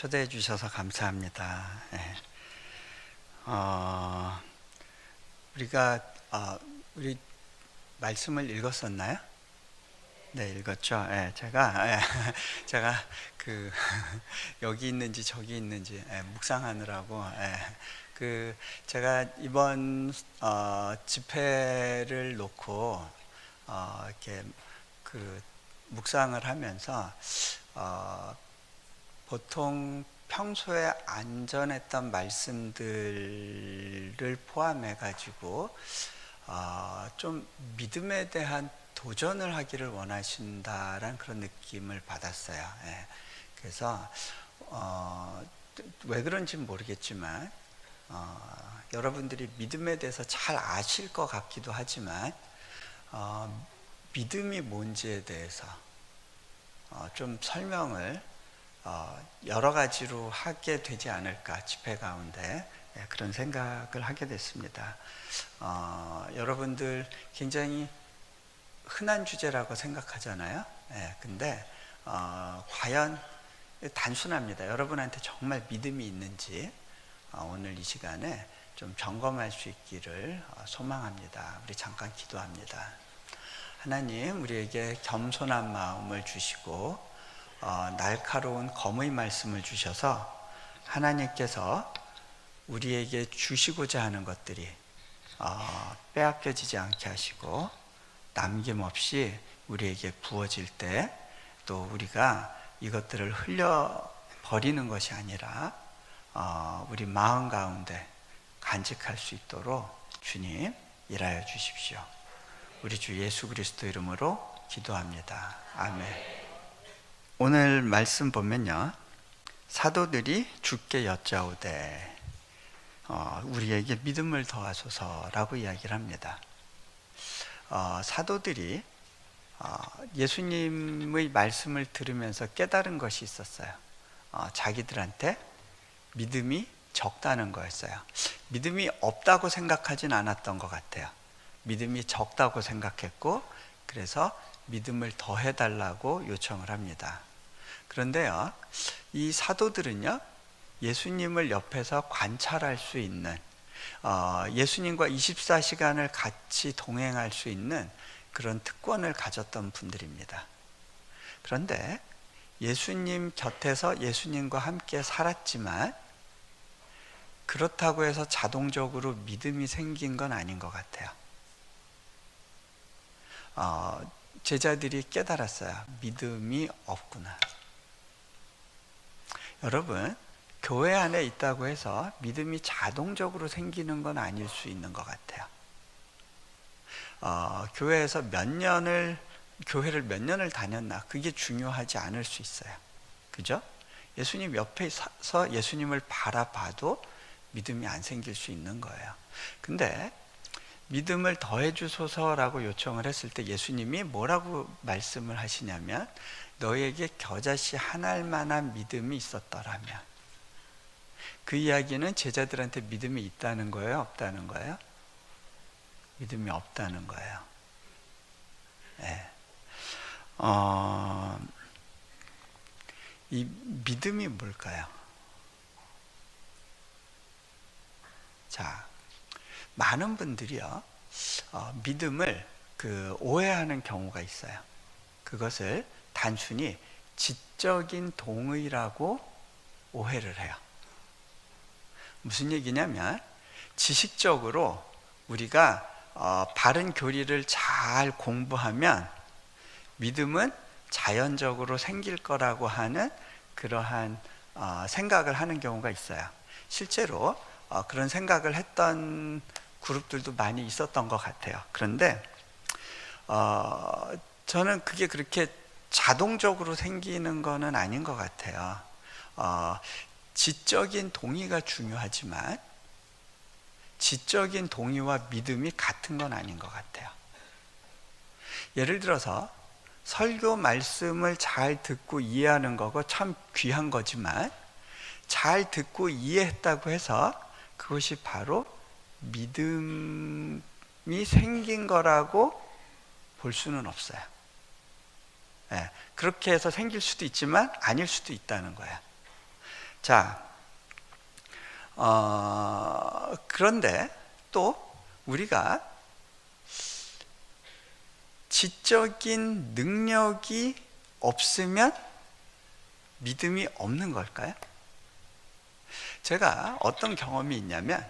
초대해 주셔서 감사합니다. 예. 우리가 우리 말씀을 읽었었나요? 네, 읽었죠. 예, 제가 그 여기 있는지 저기 있는지 묵상하느라고 제가 이번 집회를 놓고 이렇게 묵상을 하면서 보통 평소에 안전했던 말씀들을 포함해 가지고 좀 믿음에 대한 도전을 하기를 원하신다라는 그런 느낌을 받았어요. 그래서 왜 그런지는 모르겠지만 여러분들이 믿음에 대해서 잘 아실 것 같기도 하지만 믿음이 뭔지에 대해서 좀 설명을 여러 가지로 하게 되지 않을까, 집회 가운데 그런 생각을 하게 됐습니다. 여러분들 굉장히 흔한 주제라고 생각하잖아요. 근데 과연 단순합니다. 여러분한테 정말 믿음이 있는지 오늘 이 시간에 좀 점검할 수 있기를 소망합니다. 우리 잠깐 기도합니다. 하나님, 우리에게 겸손한 마음을 주시고 날카로운 검의 말씀을 주셔서 하나님께서 우리에게 주시고자 하는 것들이 빼앗겨지지 않게 하시고 남김없이 우리에게 부어질 때 또 우리가 이것들을 흘려버리는 것이 아니라 우리 마음 가운데 간직할 수 있도록 주님 일하여 주십시오. 우리 주 예수 그리스도 이름으로 기도합니다. 아멘. 오늘 말씀 보면요, 사도들이 주께 여짜오되 우리에게 믿음을 더하소서라고 이야기를 합니다. 사도들이 예수님의 말씀을 들으면서 깨달은 것이 있었어요. 자기들한테 믿음이 적다는 거였어요. 믿음이 없다고 생각하진 않았던 것 같아요. 믿음이 적다고 생각했고, 그래서 믿음을 더해달라고 요청을 합니다. 그런데요, 이 사도들은요, 예수님을 옆에서 관찰할 수 있는, 예수님과 24시간을 같이 동행할 수 있는 그런 특권을 가졌던 분들입니다. 그런데 예수님 곁에서 예수님과 함께 살았지만 그렇다고 해서 자동적으로 믿음이 생긴 건 아닌 것 같아요. 제자들이 깨달았어요. 믿음이 없구나. 여러분, 교회 안에 있다고 해서 믿음이 자동적으로 생기는 건 아닐 수 있는 것 같아요. 교회에서 교회를 몇 년을 다녔나, 그게 중요하지 않을 수 있어요. 그죠? 예수님 옆에 서서 예수님을 바라봐도 믿음이 안 생길 수 있는 거예요. 근데 믿음을 더해 주소서라고 요청을 했을 때 예수님이 뭐라고 말씀을 하시냐면, 너에게 겨자씨 한 알만한 믿음이 있었더라면. 그 이야기는 제자들한테 믿음이 있다는 거예요, 없다는 거예요? 믿음이 없다는 거예요. 이 믿음이 뭘까요? 자, 많은 분들이요, 믿음을 오해하는 경우가 있어요. 그것을 단순히 지적인 동의라고 오해를 해요. 무슨 얘기냐면, 지식적으로 우리가 바른 교리를 잘 공부하면 믿음은 자연적으로 생길 거라고 하는 그러한 생각을 하는 경우가 있어요. 실제로 그런 생각을 했던 그룹들도 많이 있었던 것 같아요. 그런데 저는 그게 그렇게 자동적으로 생기는 거는 아닌 것 같아요. 지적인 동의가 중요하지만 지적인 동의와 믿음이 같은 건 아닌 것 같아요. 예를 들어서 설교 말씀을 잘 듣고 이해하는 거고 참 귀한 거지만, 잘 듣고 이해했다고 해서 그것이 바로 믿음이 생긴 거라고 볼 수는 없어요. 그렇게 해서 생길 수도 있지만 아닐 수도 있다는 거예요. 자, 그런데 또 우리가 지적인 능력이 없으면 믿음이 없는 걸까요? 제가 어떤 경험이 있냐면,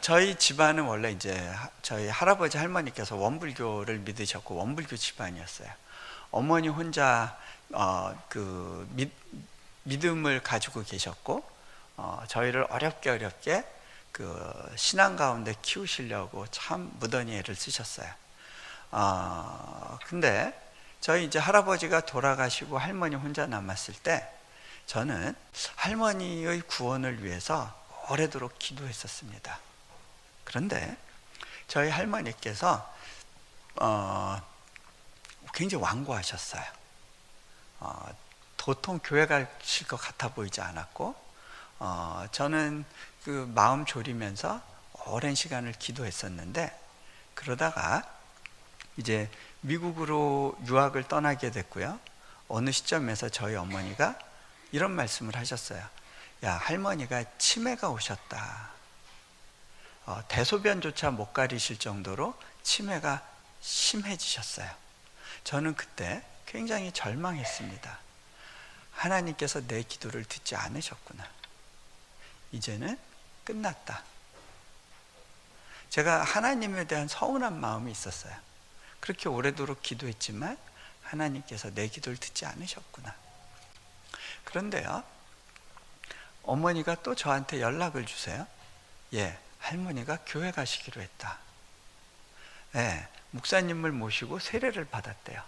저희 집안은 원래 이제 저희 할아버지 할머니께서 원불교를 믿으셨고 원불교 집안이었어요. 어머니 혼자 믿음을 가지고 계셨고, 저희를 어렵게 그 신앙 가운데 키우시려고 참 무던히 애를 쓰셨어요. 근데 저희 이제 할아버지가 돌아가시고 할머니 혼자 남았을 때 저는 할머니의 구원을 위해서 오래도록 기도했었습니다. 그런데 저희 할머니께서 굉장히 완고하셨어요. 도통 교회 가실 것 같아 보이지 않았고, 저는 그 마음 졸이면서 오랜 시간을 기도했었는데, 그러다가 이제 미국으로 유학을 떠나게 됐고요. 어느 시점에서 저희 어머니가 이런 말씀을 하셨어요. 야, 할머니가 치매가 오셨다. 대소변조차 못 가리실 정도로 치매가 심해지셨어요. 저는 그때 굉장히 절망했습니다. 하나님께서 내 기도를 듣지 않으셨구나. 이제는 끝났다. 제가 하나님에 대한 서운한 마음이 있었어요. 그렇게 오래도록 기도했지만 하나님께서 내 기도를 듣지 않으셨구나. 그런데요, 어머니가 또 저한테 연락을 주세요. 예, 할머니가 교회 가시기로 했다. 예, 목사님을 모시고 세례를 받았대요.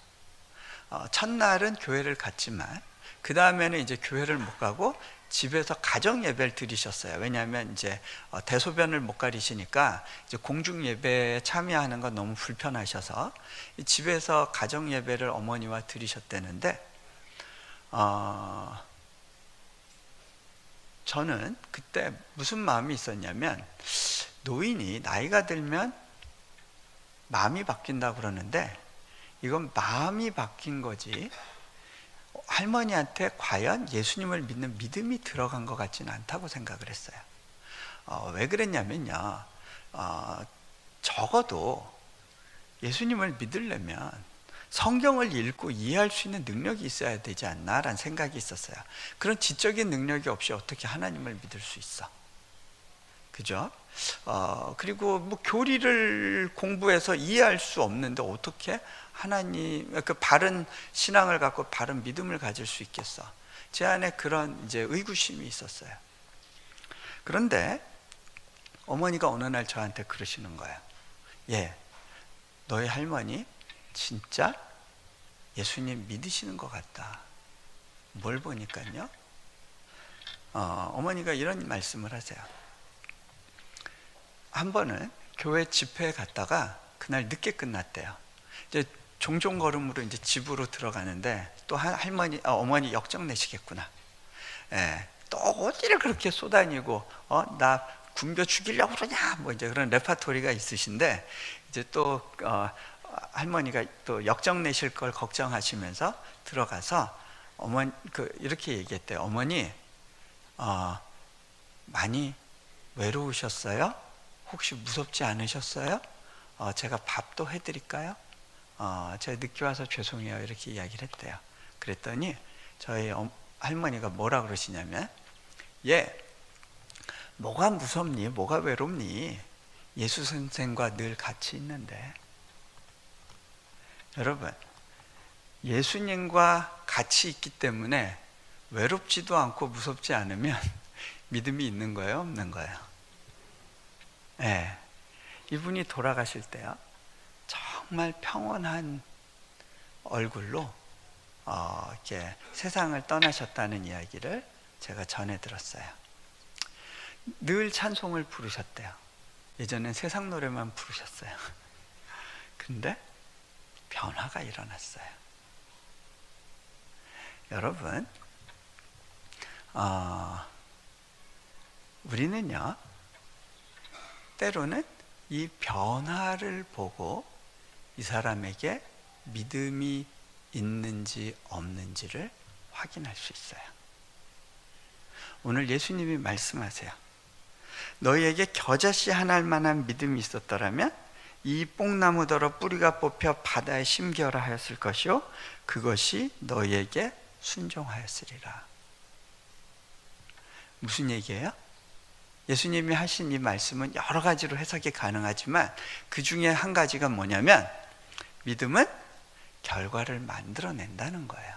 첫날은 교회를 갔지만 그 다음에는 이제 교회를 못 가고 집에서 가정 예배를 드리셨어요. 왜냐하면 이제 대소변을 못 가리시니까 이제 공중 예배에 참여하는 건 너무 불편하셔서 집에서 가정 예배를 어머니와 드리셨다는데, 저는 그때 무슨 마음이 있었냐면, 노인이 나이가 들면 마음이 바뀐다고 그러는데 이건 마음이 바뀐 거지 할머니한테 과연 예수님을 믿는 믿음이 들어간 것 같지는 않다고 생각을 했어요. 왜 그랬냐면요, 적어도 예수님을 믿으려면 성경을 읽고 이해할 수 있는 능력이 있어야 되지 않나라는 생각이 있었어요. 그런 지적인 능력이 없이 어떻게 하나님을 믿을 수 있어? 그죠? 그리고 뭐 교리를 공부해서 이해할 수 없는데 어떻게 하나님, 그 바른 신앙을 갖고 바른 믿음을 가질 수 있겠어? 제 안에 그런 이제 의구심이 있었어요. 그런데 어머니가 어느 날 저한테 그러시는 거예요. 예, 너희 할머니 진짜 예수님 믿으시는 것 같다. 뭘 보니까요? 어머니가 이런 말씀을 하세요. 한 번은 교회 집회에 갔다가 그날 늦게 끝났대요. 이제 종종 걸음으로 이제 집으로 들어가는데 또 어머니 역정 내시겠구나. 예, 또 어디를 그렇게 쏘다니고, 나 굶겨 죽이려고 그러냐, 뭐 이제 그런 레파토리가 있으신데, 이제 또 할머니가 또 역정 내실 걸 걱정하시면서 들어가서 어머니 이렇게 얘기했대요. 어머니, 많이 외로우셨어요? 혹시 무섭지 않으셨어요? 제가 밥도 해드릴까요? 제가 늦게 와서 죄송해요. 이렇게 이야기를 했대요. 그랬더니 저희 할머니가 뭐라 그러시냐면, 예, 뭐가 무섭니? 뭐가 외롭니? 예수 선생과 늘 같이 있는데. 여러분, 예수님과 같이 있기 때문에 외롭지도 않고 무섭지 않으면 믿음이 있는 거예요? 없는 거예요? 네. 이분이 돌아가실 때요, 정말 평온한 얼굴로 이렇게 세상을 떠나셨다는 이야기를 제가 전해 들었어요. 늘 찬송을 부르셨대요. 예전엔 세상 노래만 부르셨어요. 근데 변화가 일어났어요. 여러분, 우리는요, 때로는 이 변화를 보고 이 사람에게 믿음이 있는지 없는지를 확인할 수 있어요. 오늘 예수님이 말씀하세요. 너희에게 겨자씨 하나일 만한 믿음이 있었더라면 이 뽕나무더러 뿌리가 뽑혀 바다에 심겨라 하였을 것이요 그것이 너희에게 순종하였으리라. 무슨 얘기예요? 예수님이 하신 이 말씀은 여러 가지로 해석이 가능하지만 그 중에 한 가지가 뭐냐면 믿음은 결과를 만들어낸다는 거예요.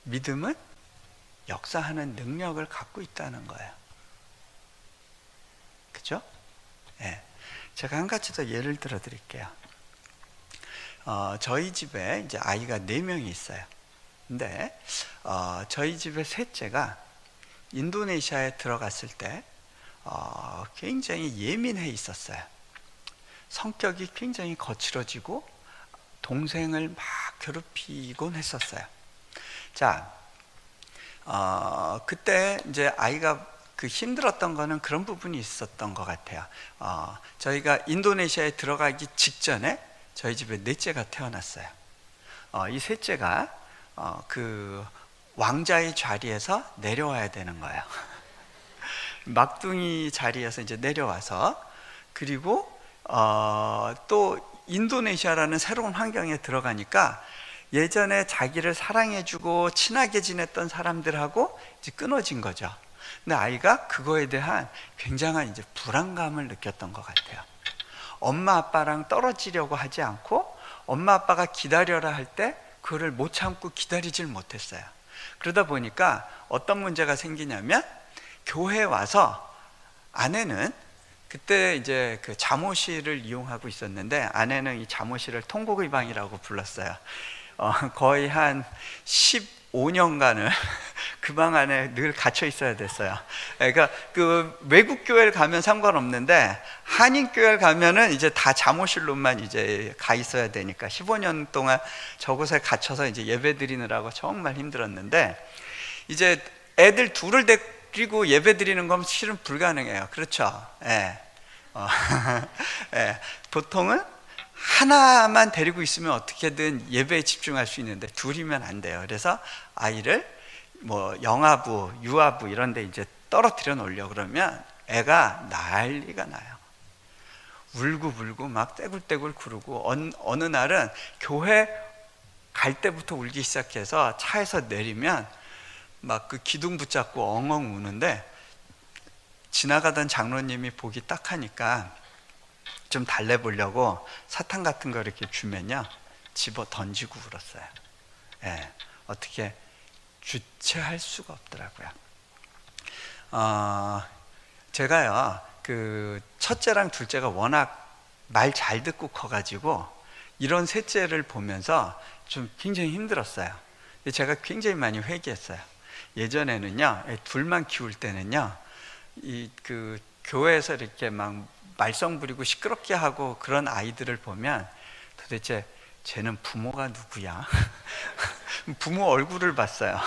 믿음은 역사하는 능력을 갖고 있다는 거예요. 그죠? 네. 제가 한 가지 더 예를 들어 드릴게요. 저희 집에 이제 아이가 4명이 있어요. 근데 저희 집의 셋째가 인도네시아에 들어갔을 때 굉장히 예민해 있었어요. 성격이 굉장히 거칠어지고 동생을 막 괴롭히곤 했었어요. 자, 그때 이제 아이가 힘들었던 거는 그런 부분이 있었던 것 같아요. 저희가 인도네시아에 들어가기 직전에 저희 집에 넷째가 태어났어요. 이 셋째가 그 왕자의 자리에서 내려와야 되는 거예요. 막둥이 자리에서 이제 내려와서, 그리고 또 인도네시아라는 새로운 환경에 들어가니까 예전에 자기를 사랑해주고 친하게 지냈던 사람들하고 이제 끊어진 거죠. 근데 아이가 그거에 대한 굉장한 이제 불안감을 느꼈던 것 같아요. 엄마 아빠랑 떨어지려고 하지 않고 엄마 아빠가 기다려라 할 때 그거를 못 참고 기다리질 못했어요. 그러다 보니까 어떤 문제가 생기냐면, 교회에 와서 아내는 그때 이제 그 잠옷실을 이용하고 있었는데, 아내는 이 잠옷실을 통곡의 방이라고 불렀어요. 거의 한 15년간을 그 방 안에 늘 갇혀 있어야 됐어요. 그러니까 그 외국 교회를 가면 상관없는데 한인 교회를 가면은 이제 다 잠옷실로만 이제 가 있어야 되니까 15년 동안 저곳에 갇혀서 이제 예배 드리느라고 정말 힘들었는데, 이제 애들 둘을 데리고 예배 드리는 건 실은 불가능해요. 그렇죠? 예. 예. 보통은 하나만 데리고 있으면 어떻게든 예배에 집중할 수 있는데 둘이면 안 돼요. 그래서 아이를 뭐 영아부, 유아부 이런 데 이제 떨어뜨려 놓으려고 그러면 애가 난리가 나요. 울고불고 막 떼굴떼굴 구르고, 어느 날은 교회 갈 때부터 울기 시작해서 차에서 내리면 막 그 기둥 붙잡고 엉엉 우는데, 지나가던 장로님이 보기 딱 하니까 좀 달래보려고 사탕 같은 거 이렇게 주면요, 집어 던지고 울었어요. 예, 어떻게 주체할 수가 없더라고요. 제가요, 그 첫째랑 둘째가 워낙 말 잘 듣고 커가지고 이런 셋째를 보면서 좀 굉장히 힘들었어요. 제가 굉장히 많이 회개했어요. 예전에는요, 둘만 키울 때는요, 그 교회에서 이렇게 막 말썽 부리고 시끄럽게 하고 그런 아이들을 보면 도대체 쟤는 부모가 누구야? 부모 얼굴을 봤어요.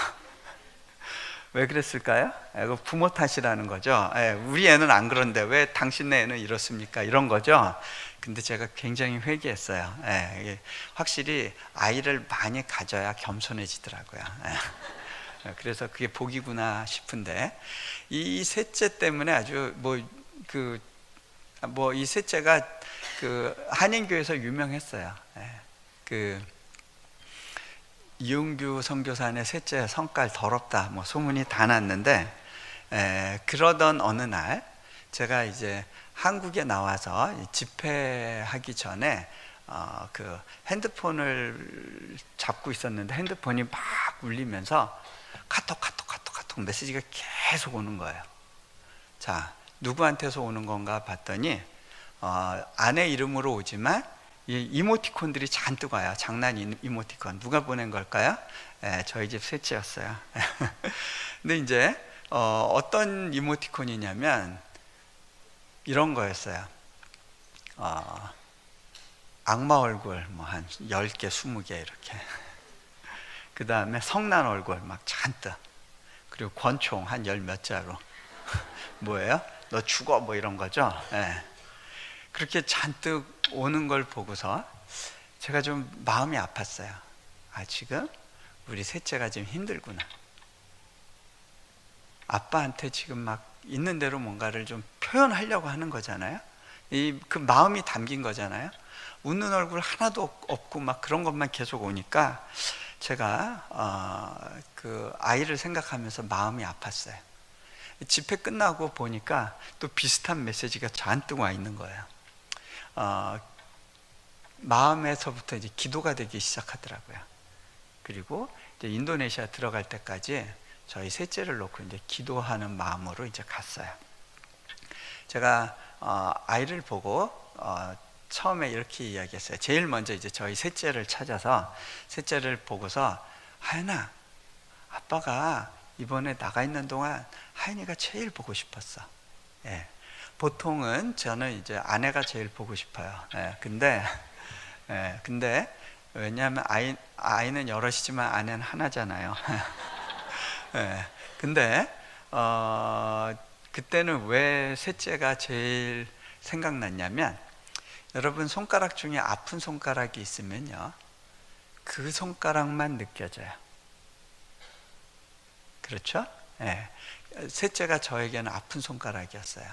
왜 그랬을까요? 이거 부모 탓이라는 거죠. 우리 애는 안 그런데 왜 당신네 애는 이렇습니까? 이런 거죠. 근데 제가 굉장히 회개했어요. 확실히 아이를 많이 가져야 겸손해지더라고요. 그래서 그게 복이구나 싶은데, 이 셋째 때문에 아주 이 셋째가 그 한인교회에서 유명했어요. 그 이용규 선교사의 셋째 성깔 더럽다 뭐 소문이 다 났는데, 그러던 어느 날 제가 이제 한국에 나와서 집회하기 전에 그 핸드폰을 잡고 있었는데 핸드폰이 막 울리면서 카톡 메시지가 계속 오는 거예요. 자, 누구한테서 오는 건가 봤더니 아내 이름으로 오지만 이 이모티콘들이 잔뜩 와요. 장난 이모티콘. 누가 보낸 걸까요? 저희 집 셋째였어요. 근데 이제 어떤 이모티콘이냐면 이런 거였어요. 악마 얼굴 뭐 한 10개, 20개 이렇게. 그 다음에 성난 얼굴 막 잔뜩. 그리고 권총 한 10몇 자루. 뭐예요? 너 죽어 뭐 이런 거죠. 그렇게 잔뜩 오는 걸 보고서 제가 좀 마음이 아팠어요. 지금 우리 셋째가 지금 힘들구나. 아빠한테 지금 막 있는 대로 뭔가를 좀 표현하려고 하는 거잖아요. 그 마음이 담긴 거잖아요. 웃는 얼굴 하나도 없고 막 그런 것만 계속 오니까 제가 그 아이를 생각하면서 마음이 아팠어요. 집회 끝나고 보니까 또 비슷한 메시지가 잔뜩 와 있는 거예요. 마음에서부터 이제 기도가 되기 시작하더라고요. 그리고 이제 인도네시아 들어갈 때까지 저희 셋째를 놓고 이제 기도하는 마음으로 이제 갔어요. 제가 아이를 보고 처음에 이렇게 이야기했어요. 제일 먼저 이제 저희 셋째를 찾아서 셋째를 보고서 하연아, 아빠가 이번에 나가 있는 동안 하연이가 제일 보고 싶었어. 예. 보통은 저는 이제 아내가 제일 보고 싶어요. 예. 근데 왜냐하면 아이는 여럿이지만 아내는 하나잖아요. 예. 근데 그때는 왜 셋째가 제일 생각났냐면, 여러분 손가락 중에 아픈 손가락이 있으면요, 그 손가락만 느껴져요. 그렇죠? 예. 셋째가 저에게는 아픈 손가락이었어요.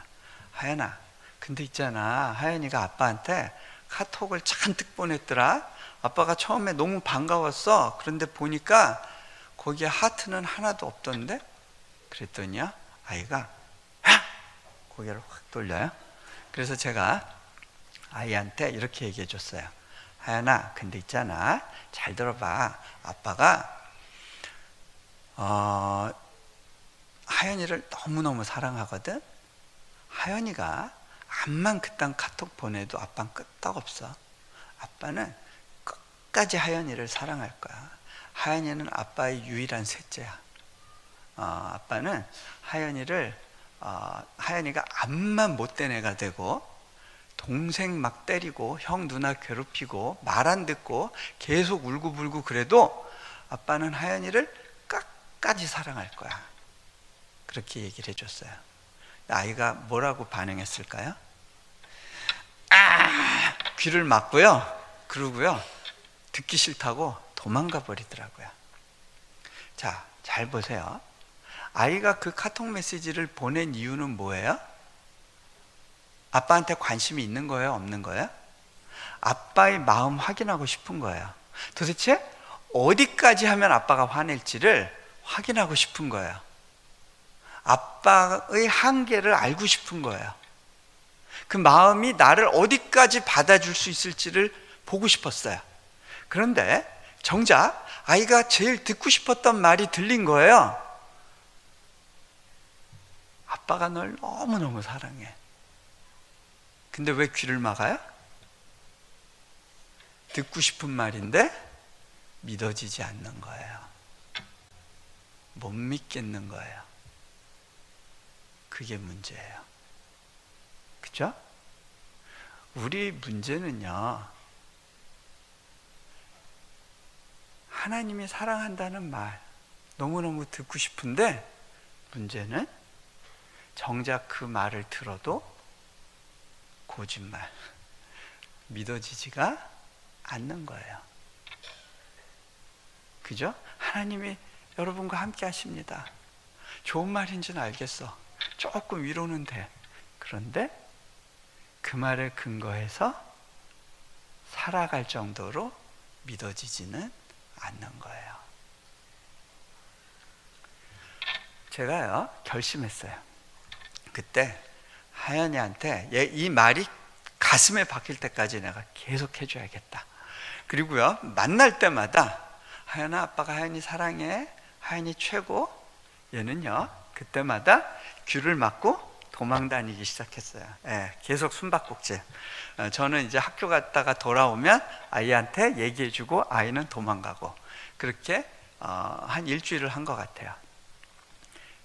하연아, 근데 있잖아, 하연이가 아빠한테 카톡을 잔뜩 보냈더라. 아빠가 처음에 너무 반가웠어. 그런데 보니까 거기에 하트는 하나도 없던데? 그랬더니요, 아이가 고개를 확 돌려요. 그래서 제가 아이한테 이렇게 얘기해 줬어요. 하연아, 근데 있잖아, 잘 들어봐. 아빠가 하연이를 너무너무 사랑하거든. 하연이가 암만 그딴 카톡 보내도 아빠는 끄떡없어. 아빠는 끝까지 하연이를 사랑할 거야. 하연이는 아빠의 유일한 셋째야. 아빠는 하연이가 암만 못된 애가 되고 동생 막 때리고 형 누나 괴롭히고 말 안 듣고 계속 울고불고 그래도 아빠는 하연이를 끝까지 사랑할 거야. 그렇게 얘기를 해줬어요. 아이가 뭐라고 반응했을까요? 귀를 막고요, 그러고요, 듣기 싫다고 도망가 버리더라고요. 자, 잘 보세요. 아이가 그 카톡 메시지를 보낸 이유는 뭐예요? 아빠한테 관심이 있는 거예요, 없는 거예요? 아빠의 마음 확인하고 싶은 거예요. 도대체 어디까지 하면 아빠가 화낼지를 확인하고 싶은 거예요. 아빠의 한계를 알고 싶은 거예요. 그 마음이 나를 어디까지 받아줄 수 있을지를 보고 싶었어요. 그런데 정작 아이가 제일 듣고 싶었던 말이 들린 거예요. 아빠가 널 너무너무 사랑해. 근데 왜 귀를 막아요? 듣고 싶은 말인데 믿어지지 않는 거예요. 못 믿겠는 거예요. 그게 문제예요. 그죠? 우리 문제는요, 하나님이 사랑한다는 말 너무너무 듣고 싶은데, 문제는 정작 그 말을 들어도 거짓말, 믿어지지가 않는 거예요. 그죠? 하나님이 여러분과 함께 하십니다. 좋은 말인지는 알겠어. 조금 위로는 돼. 그런데 그 말을 근거해서 살아갈 정도로 믿어지지는 않는 거예요. 제가요, 결심했어요. 그때 하연이한테 이 말이 가슴에 박힐 때까지 내가 계속 해줘야겠다. 그리고요, 만날 때마다 하연아, 아빠가 하연이 사랑해, 하연이 최고. 얘는요, 그때마다 귀를 막고 도망 다니기 시작했어요. 계속 숨바꼭질. 저는 이제 학교 갔다가 돌아오면 아이한테 얘기해주고 아이는 도망가고, 그렇게 한 일주일을 한 것 같아요.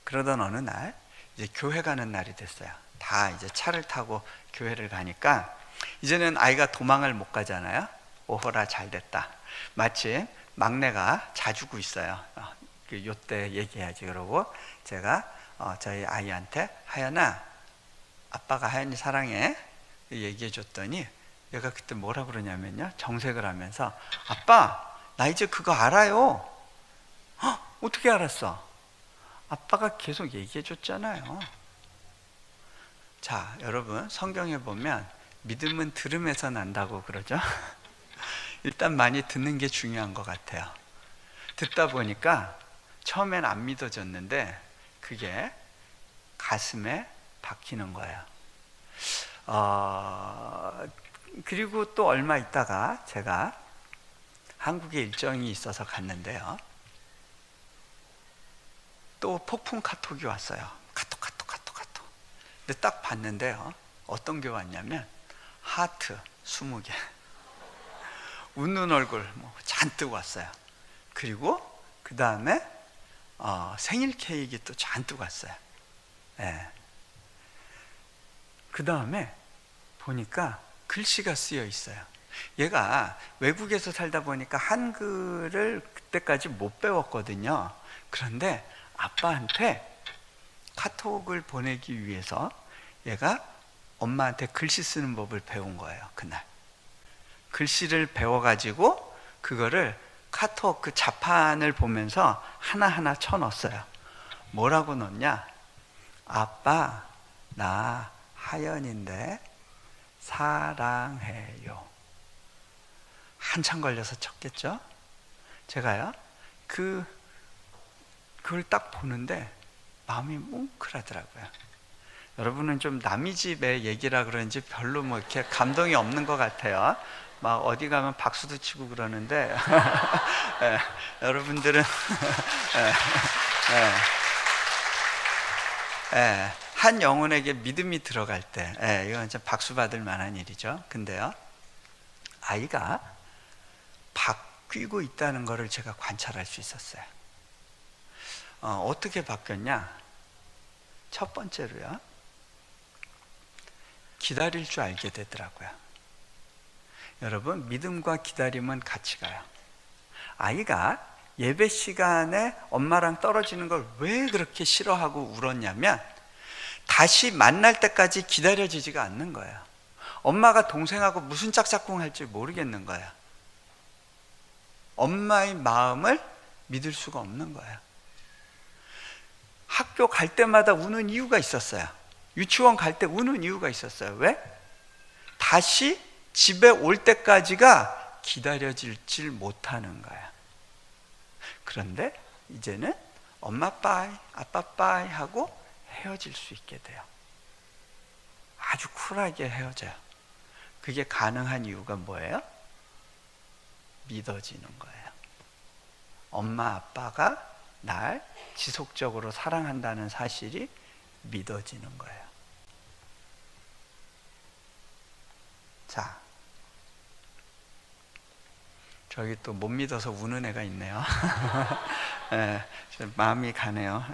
그러던 어느 날 이제 교회 가는 날이 됐어요. 다 이제 차를 타고 교회를 가니까 이제는 아이가 도망을 못 가잖아요. 오호라, 잘 됐다. 마침 막내가 자주고 있어요. 요때 얘기해야지. 그러고 제가 저희 아이한테 하연아, 아빠가 하연이 사랑해 얘기해 줬더니 얘가 그때 뭐라 그러냐면요, 정색을 하면서 아빠, 나 이제 그거 알아요. 어떻게 알았어? 아빠가 계속 얘기해 줬잖아요. 자, 여러분, 성경에 보면 믿음은 들음에서 난다고 그러죠. 일단 많이 듣는 게 중요한 것 같아요. 듣다 보니까 처음엔 안 믿어졌는데 그게 가슴에 박히는 거예요. 그리고 또 얼마 있다가 제가 한국에 일정이 있어서 갔는데요. 또 폭풍 카톡이 왔어요. 카톡. 근데 딱 봤는데요. 어떤 게 왔냐면 하트 20개. 웃는 얼굴 잔뜩 왔어요. 그리고 그 다음에 생일 케이크 또 잔뜩 왔어요. 네. 그 다음에 보니까 글씨가 쓰여 있어요. 얘가 외국에서 살다 보니까 한글을 그때까지 못 배웠거든요. 그런데 아빠한테 카톡을 보내기 위해서 얘가 엄마한테 글씨 쓰는 법을 배운 거예요. 그날 글씨를 배워가지고 그거를 카톡 그 자판을 보면서 하나하나 쳐넣었어요. 뭐라고 넣냐? 아빠, 나 하연인데 사랑해요. 한참 걸려서 쳤겠죠? 제가요 그걸 딱 보는데 마음이 뭉클하더라고요. 여러분은 좀 남의 집의 얘기라 그런지 별로 이렇게 감동이 없는 것 같아요. 막 어디 가면 박수도 치고 그러는데 여러분들은 한 영혼에게 믿음이 들어갈 때 이건 진짜 박수 받을 만한 일이죠. 근데요, 아이가 바뀌고 있다는 것을 제가 관찰할 수 있었어요. 어떻게 바뀌었냐? 첫 번째로요, 기다릴 줄 알게 되더라고요. 여러분, 믿음과 기다림은 같이 가요. 아이가 예배 시간에 엄마랑 떨어지는 걸 왜 그렇게 싫어하고 울었냐면 다시 만날 때까지 기다려지지가 않는 거예요. 엄마가 동생하고 무슨 짝짝꿍 할지 모르겠는 거예요. 엄마의 마음을 믿을 수가 없는 거예요. 학교 갈 때마다 우는 이유가 있었어요. 유치원 갈 때 우는 이유가 있었어요. 왜? 다시 집에 올 때까지가 기다려질 못하는 거야. 그런데 이제는 엄마 빠이, 아빠 빠이 하고 헤어질 수 있게 돼요. 아주 쿨하게 헤어져요. 그게 가능한 이유가 뭐예요? 믿어지는 거예요. 엄마 아빠가 날 지속적으로 사랑한다는 사실이 믿어지는 거예요. 자, 저기 또 못 믿어서 우는 애가 있네요. 마음이 가네요.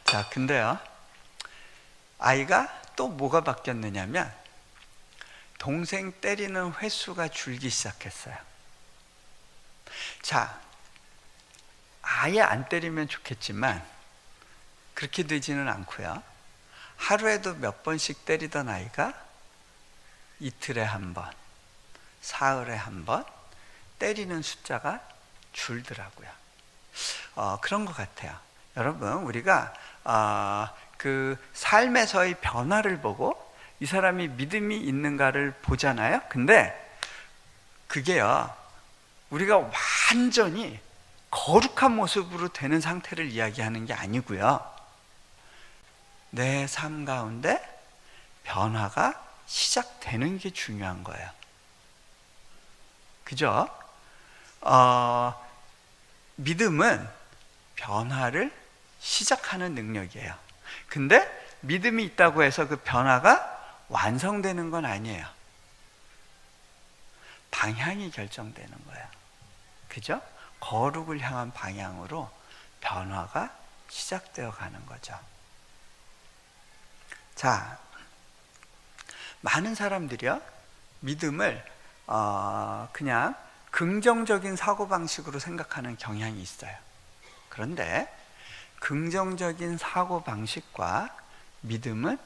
자, 근데요, 아이가 또 뭐가 바뀌었느냐면 동생 때리는 횟수가 줄기 시작했어요. 자, 아예 안 때리면 좋겠지만 그렇게 되지는 않고요. 하루에도 몇 번씩 때리던 아이가 이틀에 한 번, 사흘에 한 번 때리는 숫자가 줄더라고요. 그런 것 같아요. 여러분, 우리가 그 삶에서의 변화를 보고 이 사람이 믿음이 있는가를 보잖아요. 근데 그게요, 우리가 완전히 거룩한 모습으로 되는 상태를 이야기하는 게 아니고요, 내 삶 가운데 변화가 시작되는 게 중요한 거예요. 그죠? 믿음은 변화를 시작하는 능력이에요. 근데 믿음이 있다고 해서 그 변화가 완성되는 건 아니에요. 방향이 결정되는 거예요. 그죠? 거룩을 향한 방향으로 변화가 시작되어 가는 거죠. 자, 많은 사람들이요, 믿음을 그냥 긍정적인 사고방식으로 생각하는 경향이 있어요. 그런데 긍정적인 사고방식과 믿음은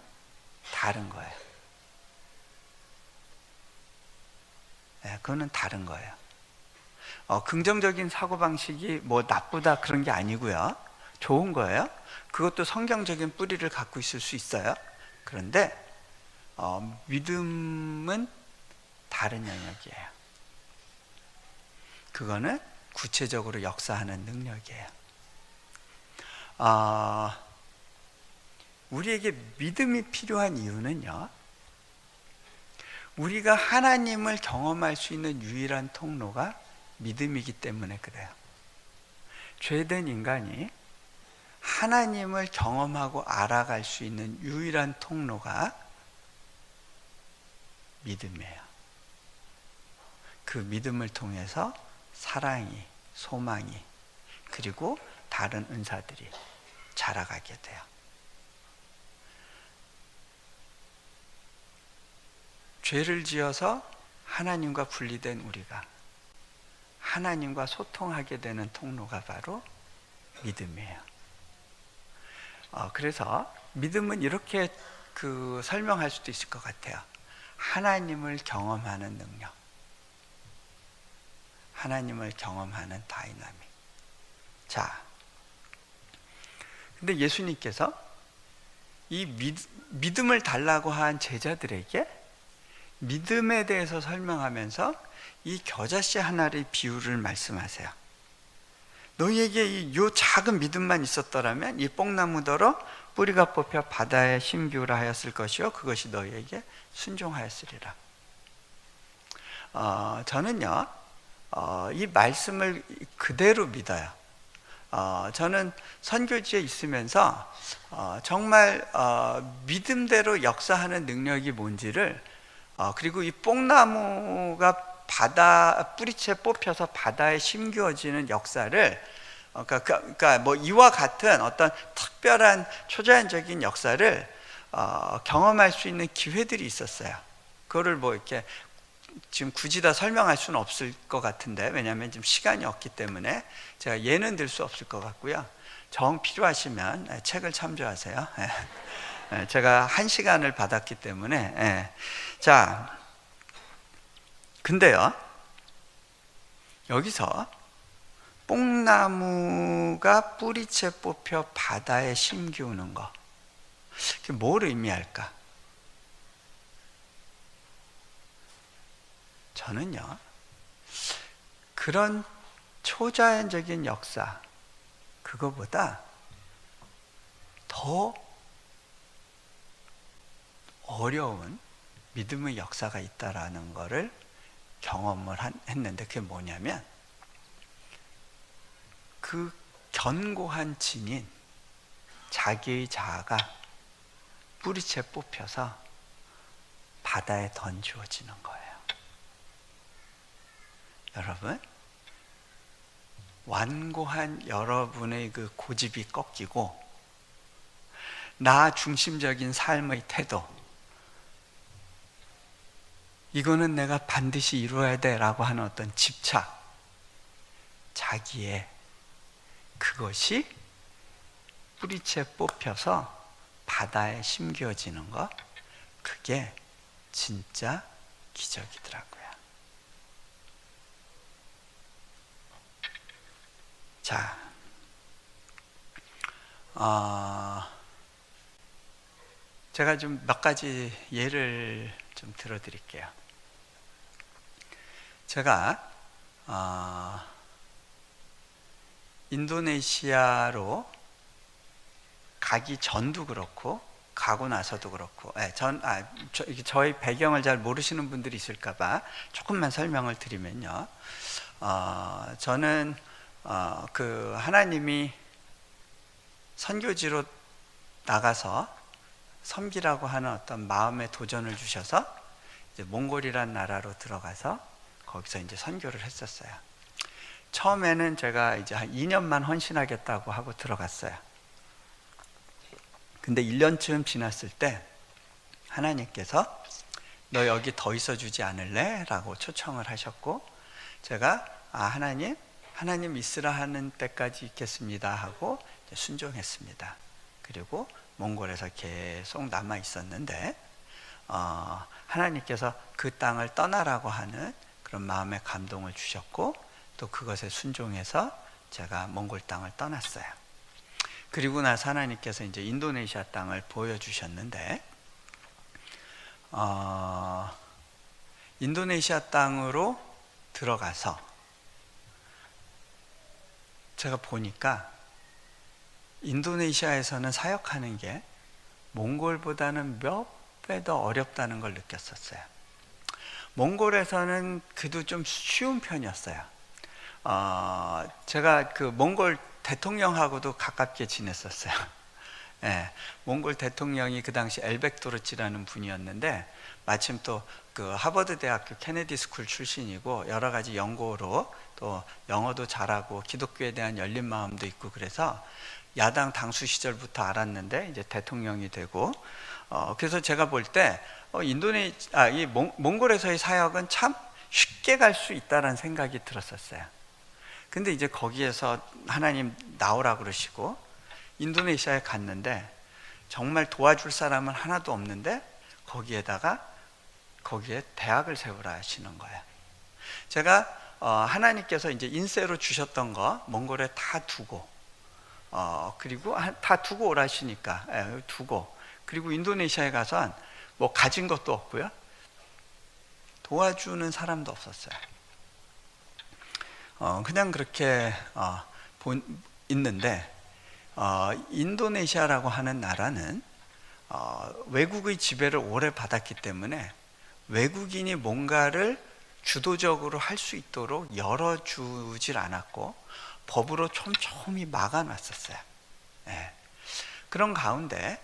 다른 거예요. 그거는 다른 거예요. 긍정적인 사고방식이 뭐 나쁘다 그런 게 아니고요. 좋은 거예요. 그것도 성경적인 뿌리를 갖고 있을 수 있어요. 그런데 믿음은 다른 영역이에요. 그거는 구체적으로 역사하는 능력이에요. 우리에게 믿음이 필요한 이유는요, 우리가 하나님을 경험할 수 있는 유일한 통로가 믿음이기 때문에 그래요. 죄된 인간이 하나님을 경험하고 알아갈 수 있는 유일한 통로가 믿음이에요. 그 믿음을 통해서 사랑이, 소망이, 그리고 다른 은사들이 자라가게 돼요. 죄를 지어서 하나님과 분리된 우리가 하나님과 소통하게 되는 통로가 바로 믿음이에요. 그래서 믿음은 이렇게 설명할 수도 있을 것 같아요. 하나님을 경험하는 능력, 하나님을 경험하는 다이나믹. 자, 근데 예수님께서 이 믿음을 달라고 한 제자들에게 믿음에 대해서 설명하면서 이 겨자씨 하나의 비유를 말씀하세요. 너희에게 요 작은 믿음만 있었더라면 이 뽕나무더러 뿌리가 뽑혀 바다에 심기우라 하였을 것이요 그것이 너희에게 순종하였으리라. 저는요 이 말씀을 그대로 믿어요. 저는 선교지에 있으면서 정말 믿음대로 역사하는 능력이 뭔지를 그리고 이 뽕나무가 바다 뿌리채 뽑혀서 바다에 심겨지는 역사를 그러니까 뭐 이와 같은 어떤 특별한 초자연적인 역사를 경험할 수 있는 기회들이 있었어요. 그거를 뭐 이렇게 지금 굳이 다 설명할 수는 없을 것 같은데, 왜냐하면 지금 시간이 없기 때문에 제가 예는 들 수 없을 것 같고요. 정 필요하시면 책을 참조하세요. 제가 1시간을 받았기 때문에. 자, 근데요 여기서 뽕나무가 뿌리채 뽑혀 바다에 심기우는 거, 그게 뭘 의미할까? 저는요 그런 초자연적인 역사, 그거보다 더 어려운 믿음의 역사가 있다라는 거를 경험을 했는데, 그게 뭐냐면 그 견고한 진인 자기의 자아가 뿌리채 뽑혀서 바다에 던지워지는 거예요. 여러분, 완고한 여러분의 그 고집이 꺾이고 나 중심적인 삶의 태도, 이거는 내가 반드시 이루어야 돼 라고 하는 어떤 집착, 자기의 그것이 뿌리채 뽑혀서 바다에 심겨지는 것, 그게 진짜 기적이더라고요. 자, 제가 좀 몇 가지 예를 좀 들어드릴게요. 제가 인도네시아로 가기 전도 그렇고 가고 나서도 그렇고, 저희 배경을 잘 모르시는 분들이 있을까봐 조금만 설명을 드리면요, 저는 그 하나님이 선교지로 나가서 섬기라고 하는 어떤 마음의 도전을 주셔서 이제 몽골이란 나라로 들어가서 거기서 이제 선교를 했었어요. 처음에는 제가 이제 한 2년만 헌신하겠다고 하고 들어갔어요. 근데 1년쯤 지났을 때 하나님께서 너 여기 더 있어 주지 않을래? 라고 초청을 하셨고, 제가 하나님 있으라 하는 때까지 있겠습니다 하고 순종했습니다. 그리고 몽골에서 계속 남아 있었는데 하나님께서 그 땅을 떠나라고 하는 그런 마음의 감동을 주셨고, 또 그것에 순종해서 제가 몽골 땅을 떠났어요. 그리고 나서 하나님께서 이제 인도네시아 땅을 보여주셨는데, 인도네시아 땅으로 들어가서 제가 보니까 인도네시아에서는 사역하는 게 몽골보다는 몇 배 더 어렵다는 걸 느꼈었어요. 몽골에서는 그래도 좀 쉬운 편이었어요. 제가 그 몽골 대통령하고도 가깝게 지냈었어요. 예, 몽골 대통령이 그 당시 엘벡도르치라는 분이었는데, 마침 또 그 하버드 대학교 케네디 스쿨 출신이고 여러 가지 연구로 또 영어도 잘하고 기독교에 대한 열린 마음도 있고, 그래서 야당 당수 시절부터 알았는데 이제 대통령이 되고, 그래서 제가 볼 때 이 몽골에서의 사역은 참 쉽게 갈 수 있다라는 생각이 들었었어요. 근데 이제 거기에서 하나님 나오라 그러시고 인도네시아에 갔는데 정말 도와줄 사람은 하나도 없는데 거기에 대학을 세우라 하시는 거예요. 제가 하나님께서 이제 인세로 주셨던 거 몽골에 다 두고, 그리고 다 두고 오라 하시니까 두고, 그리고 인도네시아에 가서 뭐 가진 것도 없고요, 도와주는 사람도 없었어요. 그냥 그렇게 있는데, 인도네시아라고 하는 나라는 외국의 지배를 오래 받았기 때문에 외국인이 뭔가를 주도적으로 할 수 있도록 열어주질 않았고 법으로 촘촘히 막아놨었어요. 네. 그런 가운데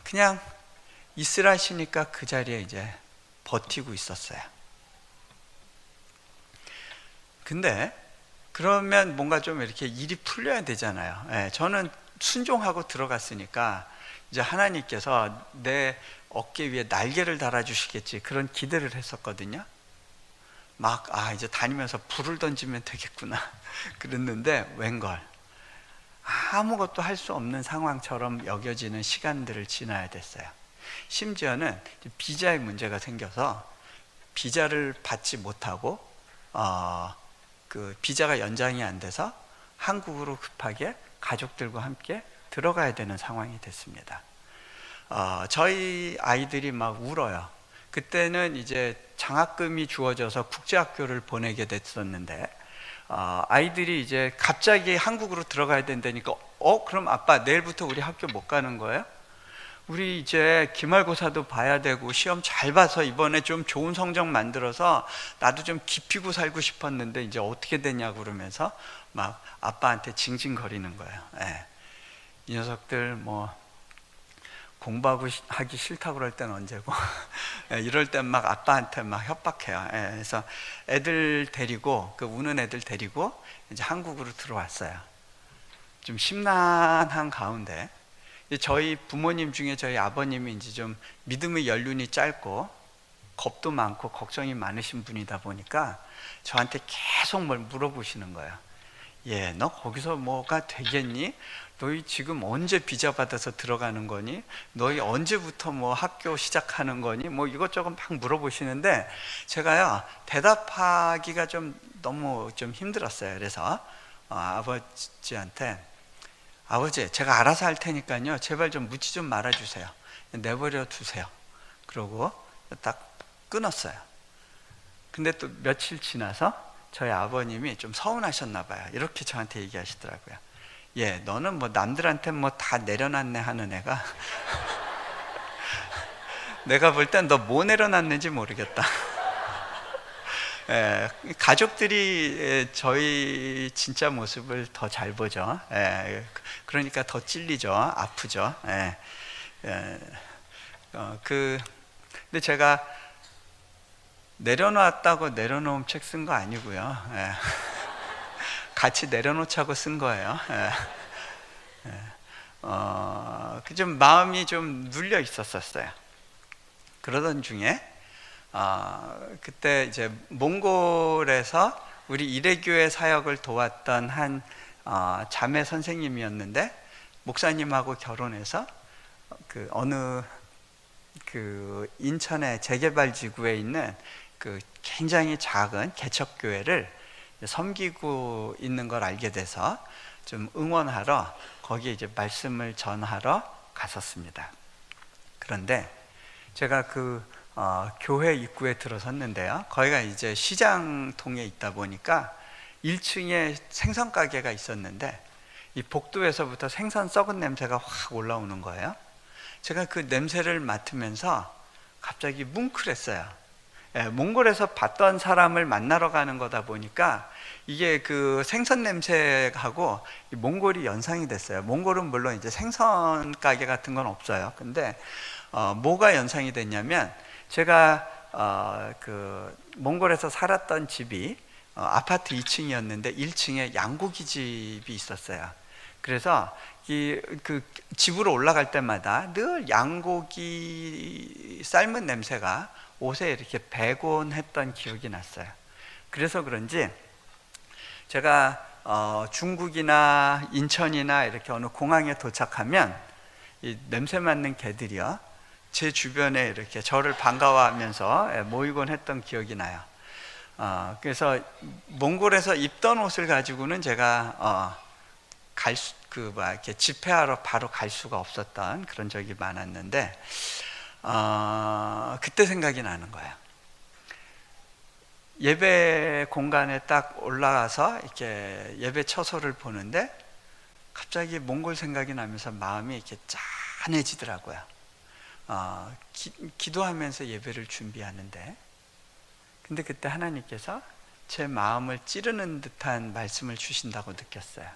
그냥 있으라 하시니까 그 자리에 이제 버티고 있었어요. 근데 그러면 뭔가 좀 이렇게 일이 풀려야 되잖아요. 네, 저는 순종하고 들어갔으니까 이제 하나님께서 내 어깨 위에 날개를 달아주시겠지, 그런 기대를 했었거든요. 막 이제 다니면서 불을 던지면 되겠구나 그랬는데 웬걸 아무것도 할 수 없는 상황처럼 여겨지는 시간들을 지나야 됐어요. 심지어는 비자의 문제가 생겨서 비자를 받지 못하고 그 비자가 연장이 안 돼서 한국으로 급하게 가족들과 함께 들어가야 되는 상황이 됐습니다. 저희 아이들이 막 울어요. 그때는 이제 장학금이 주어져서 국제학교를 보내게 됐었는데, 아이들이 이제 갑자기 한국으로 들어가야 된다니까, 그럼 아빠 내일부터 우리 학교 못 가는 거예요? 우리 이제 기말고사도 봐야 되고 시험 잘 봐서 이번에 좀 좋은 성적 만들어서 나도 좀 기피고 살고 싶었는데 이제 어떻게 되냐고 그러면서 막 아빠한테 징징거리는 거예요. 예. 이 녀석들 뭐 공부하고 하기 싫다고 그럴 때는 언제고 이럴 땐 막 아빠한테 막 협박해요. 그래서 애들 데리고, 그 우는 애들 데리고 이제 한국으로 들어왔어요. 좀 심란한 가운데 저희 부모님 중에 저희 아버님이 이제 좀 믿음의 연륜이 짧고 겁도 많고 걱정이 많으신 분이다 보니까 저한테 계속 뭘 물어보시는 거예요. 너 거기서 뭐가 되겠니? 너희 지금 언제 비자 받아서 들어가는 거니? 너희 언제부터 뭐 학교 시작하는 거니? 뭐 이것저것 막 물어보시는데 제가요 대답하기가 좀 너무 좀 힘들었어요. 그래서 아버지한테, 아버지 제가 알아서 할 테니까요 제발 좀 묻지 좀 말아주세요. 내버려 두세요. 그러고 딱 끊었어요. 근데 또 며칠 지나서 저희 아버님이 좀 서운하셨나 봐요. 이렇게 저한테 얘기하시더라고요. 너는 뭐 남들한테 뭐 다 내려놨네 하는 애가 내가 볼 땐 너 뭐 내려놨는지 모르겠다. 가족들이 저희 진짜 모습을 더 잘 보죠. 그러니까 더 찔리죠. 아프죠. 근데 제가 내려놨다고 내려놓은 책 쓴 거 아니고요. 같이 내려놓자고 쓴 거예요. 좀 마음이 좀 눌려 있었어요. 그러던 중에 그때 이제 몽골에서 우리 이레교회 사역을 도왔던 한 자매 선생님이었는데, 목사님하고 결혼해서 어느 인천의 재개발 지구에 있는 굉장히 작은 개척교회를 섬기고 있는 걸 알게 돼서 좀 응원하러 거기에 이제 말씀을 전하러 갔었습니다. 그런데 제가 교회 입구에 들어섰는데요. 거기가 이제 시장통에 있다 보니까 1층에 생선 가게가 있었는데 이 복도에서부터 생선 썩은 냄새가 확 올라오는 거예요. 제가 그 냄새를 맡으면서 갑자기 뭉클했어요. 몽골에서 봤던 사람을 만나러 가는 거다 보니까 이게 그 생선 냄새하고 몽골이 연상이 됐어요. 몽골은 물론 이제 생선 가게 같은 건 없어요. 근데 뭐가 연상이 됐냐면 제가 몽골에서 살았던 집이 아파트 2층이었는데 1층에 양고기 집이 있었어요. 그래서 그 집으로 올라갈 때마다 늘 양고기 삶은 냄새가 옷에 이렇게 배곤 했던 기억이 났어요. 그래서 그런지 제가 중국이나 인천이나 이렇게 어느 공항에 도착하면 이 냄새 맡는 개들이요, 제 주변에 이렇게 저를 반가워하면서 모이곤 했던 기억이 나요. 그래서 몽골에서 입던 옷을 가지고는 제가 이렇게 집회하러 바로 갈 수가 없었던 그런 적이 많았는데, 그때 생각이 나는 거예요. 예배 공간에 딱 올라가서 이렇게 예배 처소를 보는데 갑자기 몽골 생각이 나면서 마음이 이렇게 짠해지더라고요. 기도하면서 예배를 준비하는데, 근데 그때 하나님께서 제 마음을 찌르는 듯한 말씀을 주신다고 느꼈어요.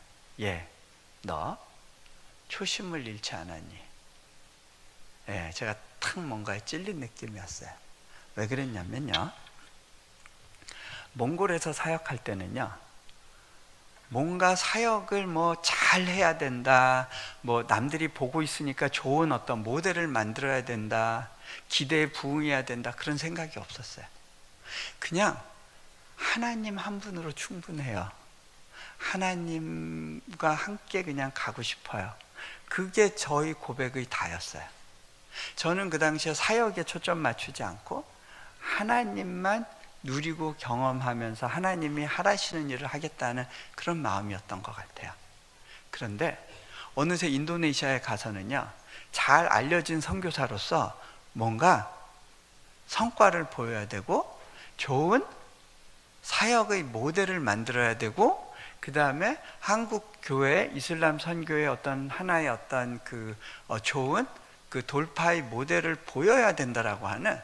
너 초심을 잃지 않았니? 제가 탁 뭔가에 찔린 느낌이었어요. 왜 그랬냐면요, 몽골에서 사역할 때는요, 뭔가 사역을 잘 해야 된다, 남들이 보고 있으니까 좋은 어떤 모델을 만들어야 된다, 기대에 부응해야 된다, 그런 생각이 없었어요. 그냥 하나님 한 분으로 충분해요. 하나님과 함께 그냥 가고 싶어요. 그게 저희 고백의 다였어요. 저는 그 당시에 사역에 초점 맞추지 않고 하나님만 누리고 경험하면서 하나님이 하라시는 일을 하겠다는 그런 마음이었던 것 같아요. 그런데 어느새 인도네시아에 가서는요, 잘 알려진 선교사로서 뭔가 성과를 보여야 되고 좋은 사역의 모델을 만들어야 되고, 그 다음에 한국 교회, 이슬람 선교의 어떤 하나의 어떤 좋은 돌파의 모델을 보여야 된다라고 하는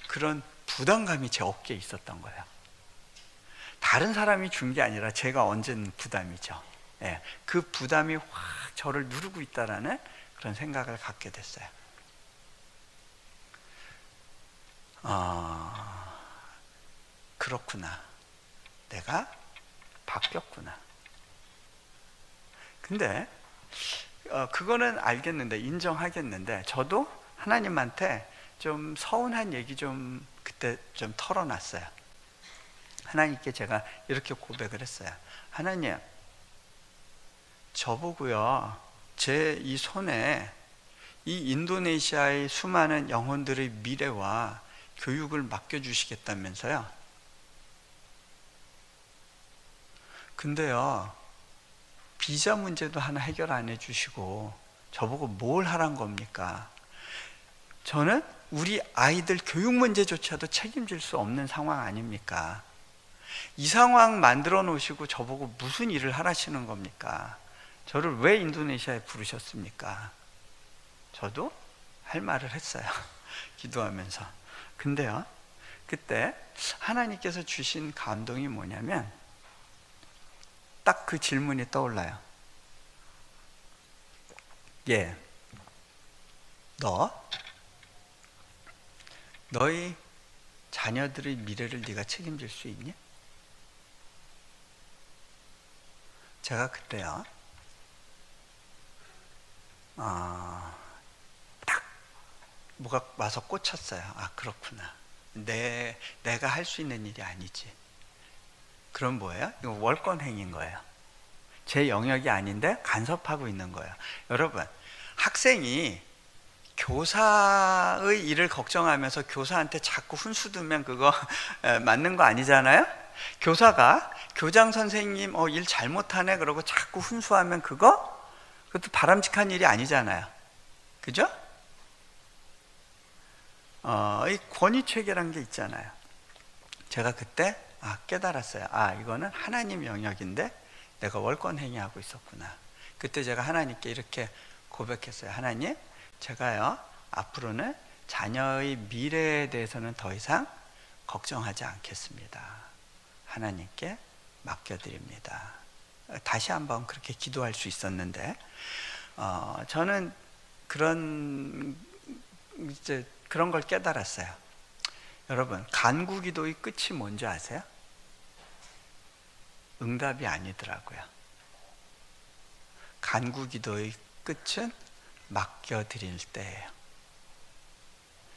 그런 부담감이 제 어깨에 있었던 거예요. 다른 사람이 준 게 아니라 제가 얹은 부담이죠. 그 부담이 확 저를 누르고 있다라는 그런 생각을 갖게 됐어요. 그렇구나. 내가 바뀌었구나. 근데 그거는 알겠는데, 인정하겠는데, 저도 하나님한테 좀 서운한 얘기 좀 그때 좀 털어놨어요. 하나님께 제가 이렇게 고백을 했어요. 하나님, 저보고요, 제 이 손에 이 인도네시아의 수많은 영혼들의 미래와 교육을 맡겨주시겠다면서요. 근데요, 비자 문제도 하나 해결 안 해주시고 저보고 뭘 하란 겁니까? 저는 우리 아이들 교육 문제조차도 책임질 수 없는 상황 아닙니까? 이 상황 만들어 놓으시고 저보고 무슨 일을 하라시는 겁니까? 저를 왜 인도네시아에 부르셨습니까? 저도 할 말을 했어요. 기도하면서. 근데요, 그때 하나님께서 주신 감동이 뭐냐면 딱 그 질문이 떠올라요. 너희 자녀들의 미래를 네가 책임질 수 있니? 제가 그때요, 딱 뭐가 와서 꽂혔어요. 그렇구나. 내가 할 수 있는 일이 아니지. 그럼 뭐예요? 이거 월권행위인 거예요. 제 영역이 아닌데 간섭하고 있는 거예요. 여러분, 학생이 교사의 일을 걱정하면서 교사한테 자꾸 훈수 두면 그거 맞는 거 아니잖아요? 교사가 교장 선생님 일 잘못하네 그러고 자꾸 훈수하면 그것도 바람직한 일이 아니잖아요. 그죠? 이 권위체계란 게 있잖아요. 제가 그때 깨달았어요. 이거는 하나님 영역인데 내가 월권행위하고 있었구나. 그때 제가 하나님께 이렇게 고백했어요. 하나님, 제가요 앞으로는 자녀의 미래에 대해서는 더 이상 걱정하지 않겠습니다. 하나님께 맡겨드립니다. 다시 한번 그렇게 기도할 수 있었는데 저는 그런 걸 깨달았어요. 여러분, 간구기도의 끝이 뭔지 아세요? 응답이 아니더라고요. 간구기도의 끝은 맡겨드릴 때예요.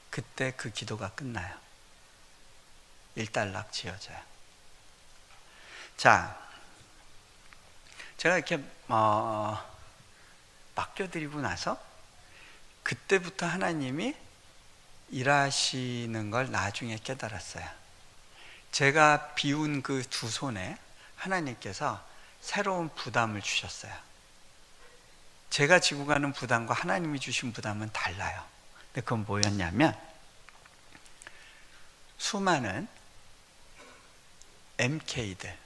그때 그 기도가 끝나요. 일단락 지어져요. 자, 제가 이렇게 맡겨드리고 나서 그때부터 하나님이 일하시는 걸 나중에 깨달았어요. 제가 비운 그 두 손에 하나님께서 새로운 부담을 주셨어요. 제가 지고 가는 부담과 하나님이 주신 부담은 달라요. 근데 그건 뭐였냐면 수많은 MK들,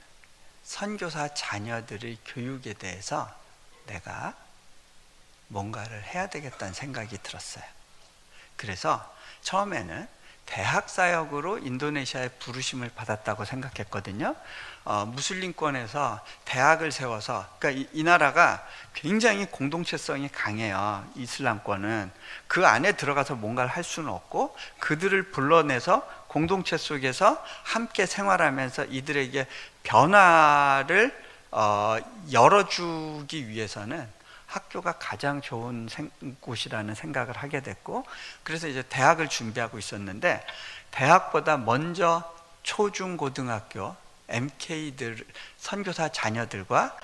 선교사 자녀들의 교육에 대해서 내가 뭔가를 해야 되겠다는 생각이 들었어요. 그래서 처음에는 대학 사역으로 인도네시아에 부르심을 받았다고 생각했거든요. 무슬림권에서 대학을 세워서, 그러니까 이 나라가 굉장히 공동체성이 강해요. 이슬람권은 그 안에 들어가서 뭔가를 할 수는 없고 그들을 불러내서 공동체 속에서 함께 생활하면서 이들에게 변화를 열어주기 위해서는 학교가 가장 좋은 곳이라는 생각을 하게 됐고, 그래서 이제 대학을 준비하고 있었는데 대학보다 먼저 초중고등학교 MK들 선교사 자녀들과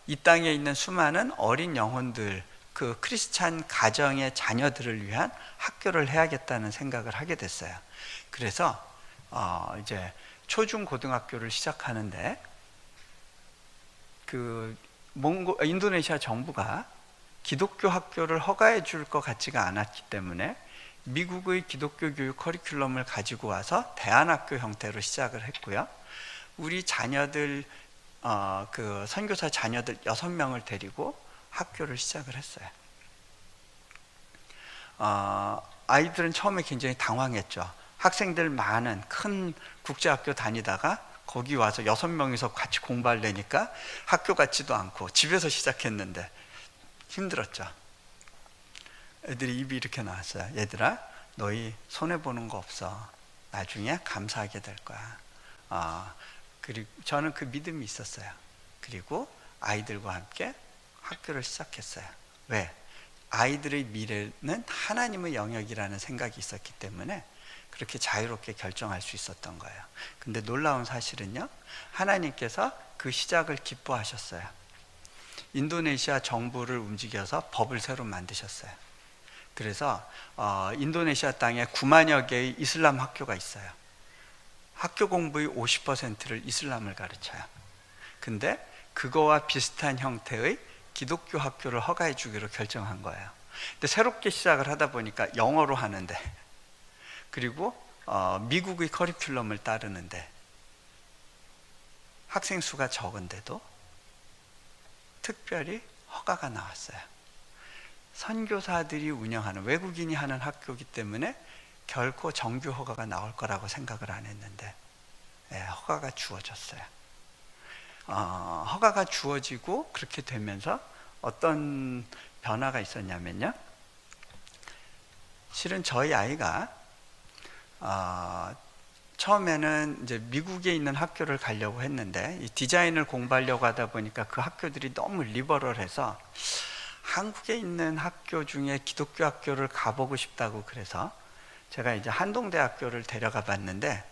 이 땅에 있는 수많은 어린 영혼들, 그 크리스찬 가정의 자녀들을 위한 학교를 해야겠다는 생각을 하게 됐어요. 그래서 이제 초중고등학교를 시작하는데 인도네시아 정부가 기독교 학교를 허가해 줄 것 같지가 않았기 때문에 미국의 기독교 교육 커리큘럼을 가지고 와서 대안학교 형태로 시작을 했고요. 우리 자녀들, 그 선교사 자녀들 6명을 데리고 학교를 시작을 했어요. 아이들은 처음에 굉장히 당황했죠. 학생들 많은 큰 국제학교 다니다가 거기 와서 6명이서 같이 공부하려니까 학교 같지도 않고 집에서 시작했는데 힘들었죠. 애들이 입이 이렇게 나왔어요. 얘들아, 너희 손해보는 거 없어. 나중에 감사하게 될 거야. 그리고 저는 그 믿음이 있었어요. 그리고 아이들과 함께 학교를 시작했어요. 왜? 아이들의 미래는 하나님의 영역이라는 생각이 있었기 때문에 그렇게 자유롭게 결정할 수 있었던 거예요. 근데 놀라운 사실은요, 하나님께서 그 시작을 기뻐하셨어요. 인도네시아 정부를 움직여서 법을 새로 만드셨어요. 그래서 인도네시아 땅에 9만여 개의 이슬람 학교가 있어요. 학교 공부의 50%를 이슬람을 가르쳐요. 근데 그거와 비슷한 형태의 기독교 학교를 허가해 주기로 결정한 거예요. 근데 새롭게 시작을 하다 보니까 영어로 하는데, 그리고 미국의 커리큘럼을 따르는데 학생 수가 적은데도 특별히 허가가 나왔어요. 선교사들이 운영하는, 외국인이 하는 학교이기 때문에 결코 정규 허가가 나올 거라고 생각을 안 했는데 허가가 주어졌어요. 허가가 주어지고 그렇게 되면서 어떤 변화가 있었냐면요, 실은 저희 아이가 처음에는 이제 미국에 있는 학교를 가려고 했는데 이 디자인을 공부하려고 하다 보니까 그 학교들이 너무 리버럴해서 한국에 있는 학교 중에 기독교 학교를 가보고 싶다고, 그래서 제가 이제 한동대학교를 데려가 봤는데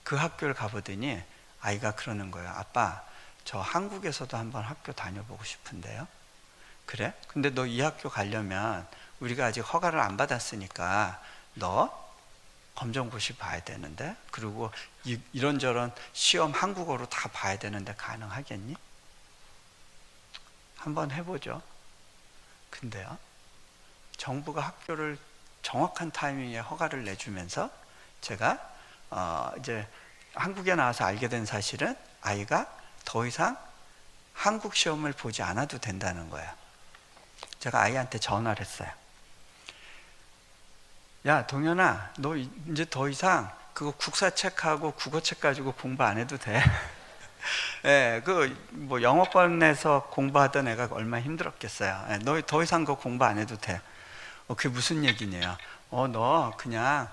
그 학교를 가보더니 아이가 그러는 거예요. 아빠, 저 한국에서도 한번 학교 다녀보고 싶은데요. 그래? 근데 너 이 학교 가려면 우리가 아직 허가를 안 받았으니까 너 검정고시 봐야 되는데, 그리고 이런저런 시험 한국어로 다 봐야 되는데 가능하겠니? 한번 해보죠. 근데요, 정부가 학교를 정확한 타이밍에 허가를 내주면서 제가 이제 한국에 나와서 알게 된 사실은 아이가 더 이상 한국 시험을 보지 않아도 된다는 거예요. 제가 아이한테 전화를 했어요. 야, 동현아, 너 이제 더 이상 그거 국사책하고 국어책 가지고 공부 안 해도 돼. 예, 뭐 영어권에서 공부하던 애가 얼마나 힘들었겠어요. 예, 너 더 이상 그거 공부 안 해도 돼. 그게 무슨 얘기냐? 너 그냥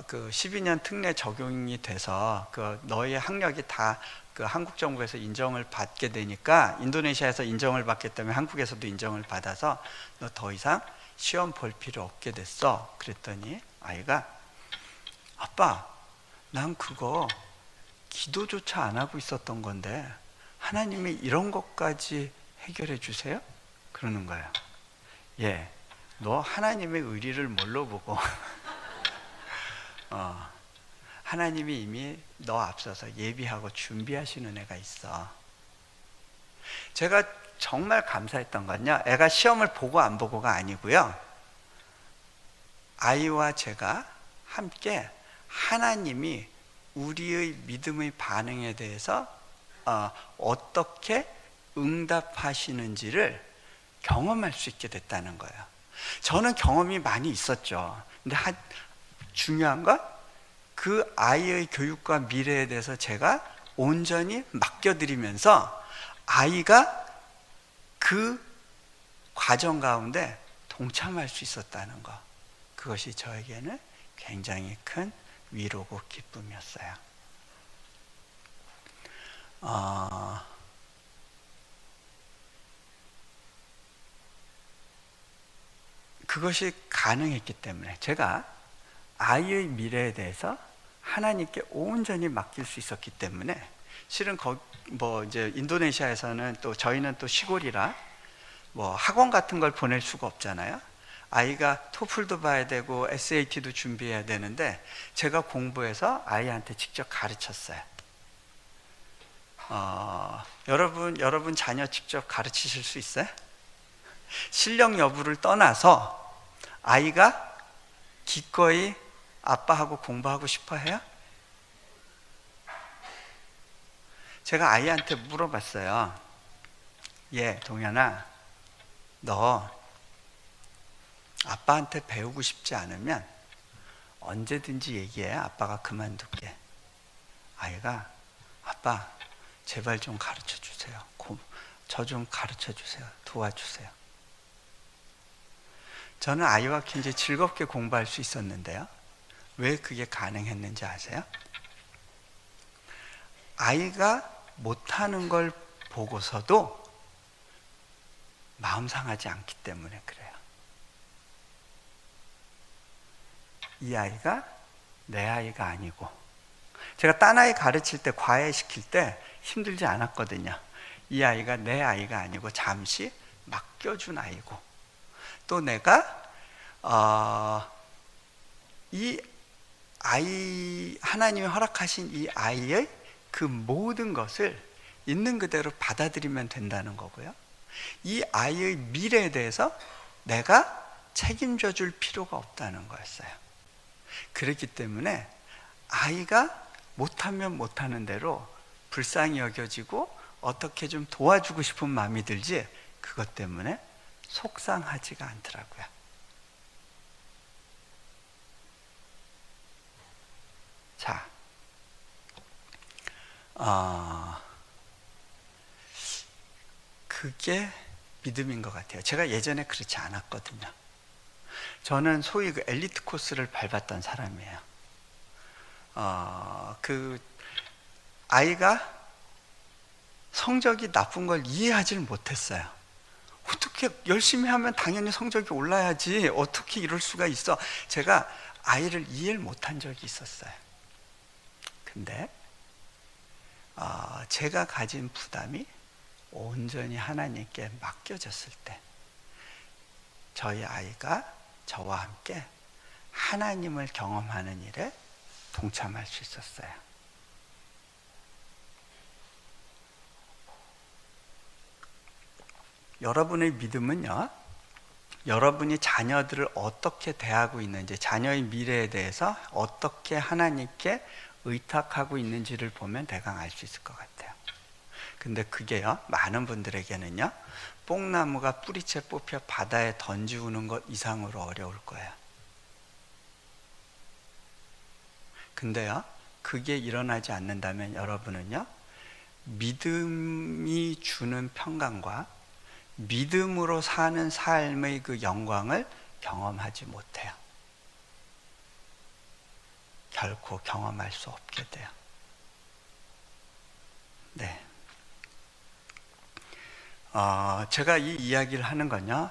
그 12년 특례 적용이 돼서 그 너의 학력이 다 그 한국 정부에서 인정을 받게 되니까, 인도네시아에서 인정을 받기 때문에 한국에서도 인정을 받아서 너 더 이상 시험 볼 필요 없게 됐어. 그랬더니 아이가, 아빠, 난 그거 기도조차 안 하고 있었던 건데 하나님이 이런 것까지 해결해 주세요? 그러는 거예요. 예, 너 하나님의 의리를 뭘로 보고 하나님이 이미 너 앞서서 예비하고 준비하시는 애가 있어. 제가 정말 감사했던 건요, 애가 시험을 보고 안 보고가 아니고요, 아이와 제가 함께 하나님이 우리의 믿음의 반응에 대해서 어떻게 응답하시는지를 경험할 수 있게 됐다는 거예요. 저는 경험이 많이 있었죠. 근데 중요한 건 그 아이의 교육과 미래에 대해서 제가 온전히 맡겨드리면서 아이가 그 과정 가운데 동참할 수 있었다는 것, 그것이 저에게는 굉장히 큰 위로고 기쁨이었어요. 그것이 가능했기 때문에 제가 아이의 미래에 대해서 하나님께 온전히 맡길 수 있었기 때문에, 실은 뭐 이제 인도네시아에서는 또 저희는 또 시골이라 뭐 학원 같은 걸 보낼 수가 없잖아요. 아이가 토플도 봐야 되고 SAT도 준비해야 되는데 제가 공부해서 아이한테 직접 가르쳤어요. 여러분 자녀 직접 가르치실 수 있어요? 실력 여부를 떠나서 아이가 기꺼이 아빠하고 공부하고 싶어 해요? 제가 아이한테 물어봤어요. 예, 동현아, 너 아빠한테 배우고 싶지 않으면 언제든지 얘기해. 아빠가 그만둘게. 아이가, 아빠, 제발 좀 가르쳐 주세요. 저 좀 가르쳐 주세요. 도와주세요. 저는 아이와 굉장히 즐겁게 공부할 수 있었는데요, 왜 그게 가능했는지 아세요? 아이가 못하는 걸 보고서도 마음 상하지 않기 때문에 그래요. 이 아이가 내 아이가 아니고, 제가 딴 아이 가르칠 때, 과외시킬 때 힘들지 않았거든요. 이 아이가 내 아이가 아니고 잠시 맡겨준 아이고, 또 내가 이 아이, 하나님이 허락하신 이 아이의 그 모든 것을 있는 그대로 받아들이면 된다는 거고요, 이 아이의 미래에 대해서 내가 책임져 줄 필요가 없다는 거였어요. 그렇기 때문에 아이가 못하면 못하는 대로 불쌍히 여겨지고 어떻게 좀 도와주고 싶은 마음이 들지, 그것 때문에 속상하지가 않더라고요. 자, 그게 믿음인 것 같아요. 제가 예전에 그렇지 않았거든요. 저는 소위 그 엘리트 코스를 밟았던 사람이에요. 그 아이가 성적이 나쁜 걸 이해하지를 못했어요. 어떻게 열심히 하면 당연히 성적이 올라야지, 어떻게 이럴 수가 있어. 제가 아이를 이해를 못한 적이 있었어요. 근데 제가 가진 부담이 온전히 하나님께 맡겨졌을 때, 저희 아이가 저와 함께 하나님을 경험하는 일에 동참할 수 있었어요. 여러분의 믿음은요, 여러분이 자녀들을 어떻게 대하고 있는지, 자녀의 미래에 대해서 어떻게 하나님께 의탁하고 있는지를 보면 대강 알 수 있을 것 같아요. 근데 그게요, 많은 분들에게는요, 뽕나무가 뿌리채 뽑혀 바다에 던지우는 것 이상으로 어려울 거예요. 근데요, 그게 일어나지 않는다면 여러분은요, 믿음이 주는 평강과 믿음으로 사는 삶의 그 영광을 경험하지 못해요. 결코 경험할 수 없게 돼요. 네. 제가 이 이야기를 하는 건요,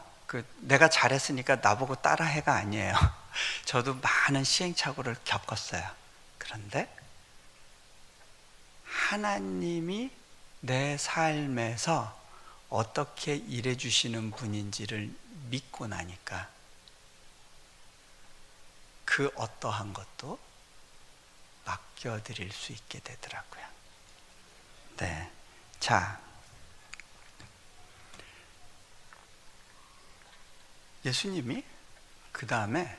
내가 잘했으니까 나보고 따라해가 아니에요. 저도 많은 시행착오를 겪었어요. 그런데 하나님이 내 삶에서 어떻게 일해 주시는 분인지를 믿고 나니까 그 어떠한 것도 맡겨드릴 수 있게 되더라고요. 네. 자, 예수님이 그 다음에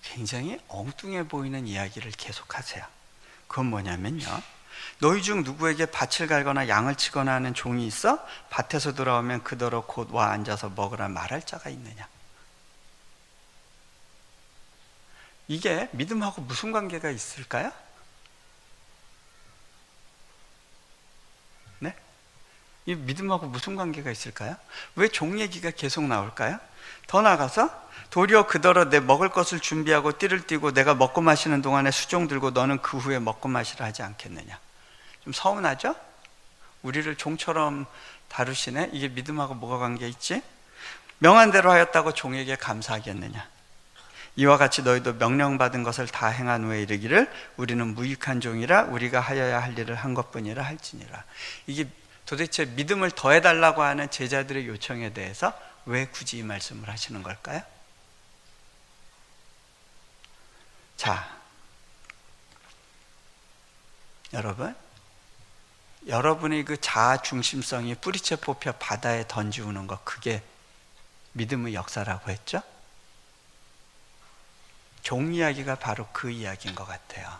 굉장히 엉뚱해 보이는 이야기를 계속하세요. 그건 뭐냐면요, 너희 중 누구에게 밭을 갈거나 양을 치거나 하는 종이 있어? 밭에서 돌아오면 그더러 곧 와 앉아서 먹으라 말할 자가 있느냐? 이게 믿음하고 무슨 관계가 있을까요? 네? 이 믿음하고 무슨 관계가 있을까요? 왜 종 얘기가 계속 나올까요? 더 나아가서 도리어 그더러 내 먹을 것을 준비하고 띠를 띠고 내가 먹고 마시는 동안에 수종 들고 너는 그 후에 먹고 마시라 하지 않겠느냐? 좀 서운하죠? 우리를 종처럼 다루시네? 이게 믿음하고 뭐가 관계 있지? 명한 대로 하였다고 종에게 감사하겠느냐? 이와 같이 너희도 명령받은 것을 다 행한 후에 이르기를 우리는 무익한 종이라 우리가 하여야 할 일을 한 것뿐이라 할지니라. 이게 도대체 믿음을 더해달라고 하는 제자들의 요청에 대해서 왜 굳이 이 말씀을 하시는 걸까요? 자, 여러분의 그 자아 중심성이 뿌리채 뽑혀 바다에 던지우는 것, 그게 믿음의 역사라고 했죠? 종 이야기가 바로 그 이야기인 것 같아요.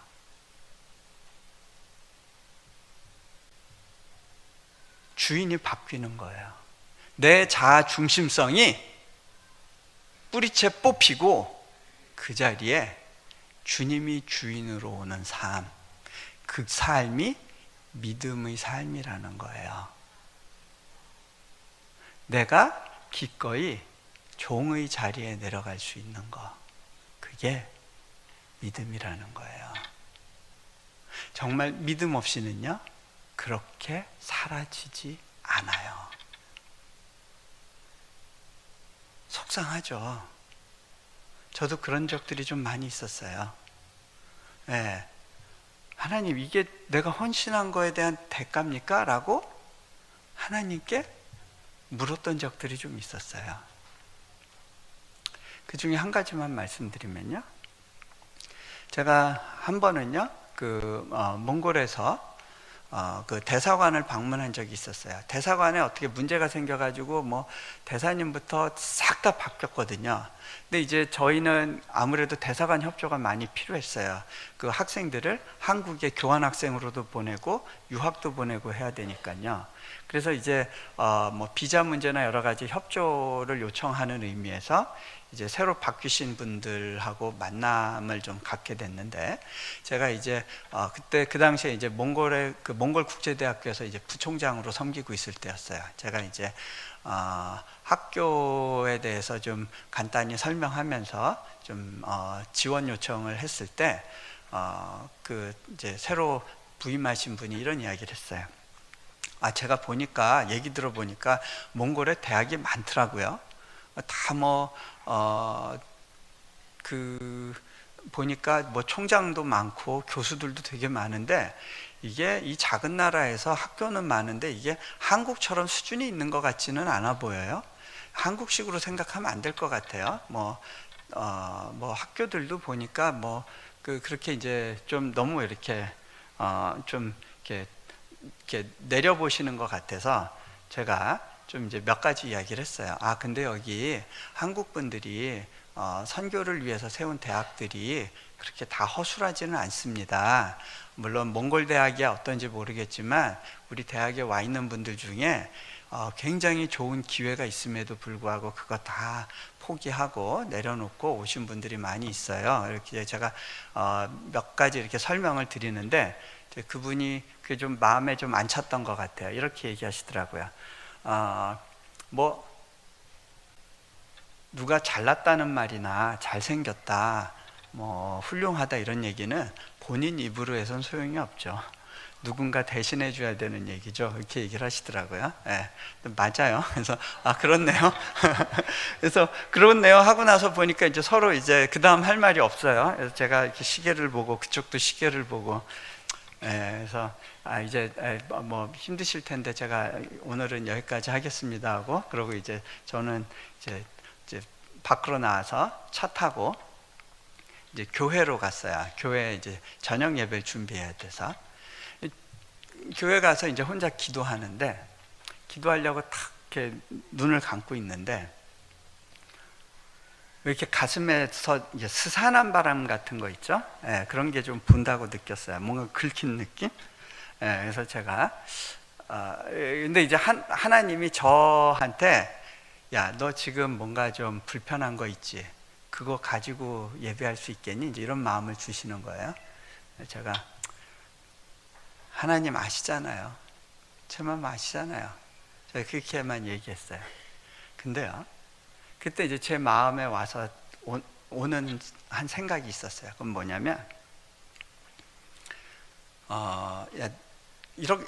주인이 바뀌는 거예요. 내 자아 중심성이 뿌리채 뽑히고 그 자리에 주님이 주인으로 오는 삶, 그 삶이 믿음의 삶이라는 거예요. 내가 기꺼이 종의 자리에 내려갈 수 있는 거, 그게 믿음이라는 거예요. 정말 믿음 없이는요, 그렇게 사라지지 않아요. 속상하죠. 저도 그런 적들이 좀 많이 있었어요. 네. 하나님, 이게 내가 헌신한 거에 대한 대가입니까? 라고 하나님께 물었던 적들이 좀 있었어요. 그 중에 한 가지만 말씀드리면요, 제가 한 번은요, 몽골에서 그 대사관을 방문한 적이 있었어요. 대사관에 어떻게 문제가 생겨가지고 대사님부터 싹 다 바뀌었거든요. 근데 이제 저희는 아무래도 대사관 협조가 많이 필요했어요. 그 학생들을 한국에 교환학생으로도 보내고 유학도 보내고 해야 되니까요. 그래서 이제 비자 문제나 여러 가지 협조를 요청하는 의미에서 이제 새로 바뀌신 분들하고 만남을 좀 갖게 됐는데, 제가 이제 그때 그 당시에 이제 몽골 국제대학교에서 이제 부총장으로 섬기고 있을 때였어요. 제가 이제 학교에 대해서 좀 간단히 설명하면서 좀 지원 요청을 했을 때 이제 새로 부임하신 분이 이런 이야기를 했어요. 제가 보니까, 얘기 들어보니까 몽골에 대학이 많더라고요. 다 보니까 총장도 많고 교수들도 되게 많은데, 이게 이 작은 나라에서 학교는 많은데 이게 한국처럼 수준이 있는 것 같지는 않아 보여요. 한국식으로 생각하면 안 될 것 같아요. 뭐 학교들도 보니까 그렇게 이제 좀 너무 이렇게 좀 이렇게 내려보시는 것 같아서 제가 좀 이제 몇 가지 이야기를 했어요. 근데 여기 한국 분들이 선교를 위해서 세운 대학들이 그렇게 다 허술하지는 않습니다. 물론 몽골 대학이 어떤지 모르겠지만 우리 대학에 와 있는 분들 중에 굉장히 좋은 기회가 있음에도 불구하고 그거 다 포기하고 내려놓고 오신 분들이 많이 있어요. 이렇게 제가 몇 가지 이렇게 설명을 드리는데 그분이 그게 좀 마음에 좀 안 찼던 것 같아요. 이렇게 얘기하시더라고요. 누가 잘났다는 말이나 잘생겼다, 훌륭하다 이런 얘기는 본인 입으로 해선 소용이 없죠. 누군가 대신해 줘야 되는 얘기죠. 이렇게 얘기를 하시더라고요. 네, 맞아요. 그래서 그렇네요. 그래서 그렇네요 하고 나서 보니까 이제 서로 이제 그 다음 할 말이 없어요. 그래서 제가 이렇게 시계를 보고 그쪽도 시계를 보고, 그래서 이제 힘드실 텐데 제가 오늘은 여기까지 하겠습니다 하고, 그러고 이제 저는 이제 밖으로 나와서 차 타고 이제 교회로 갔어요. 교회 이제 저녁 예배를 준비해야 돼서 교회 가서 이제 혼자 기도하는데, 기도하려고 탁 이렇게 눈을 감고 있는데 이렇게 가슴에서 이제 스산한 바람 같은 거 있죠? 그런 게 좀 분다고 느꼈어요. 뭔가 긁힌 느낌? 그래서 제가 근데 이제 하나님이 저한테 야, 너 지금 뭔가 좀 불편한 거 있지? 그거 가지고 예배할 수 있겠니? 이제 이런 마음을 주시는 거예요. 제가 하나님 아시잖아요. 제 마음 아시잖아요. 제가 그렇게만 얘기했어요. 근데요, 그때 이제 제 마음에 와서 오는 한 생각이 있었어요. 그건 뭐냐면,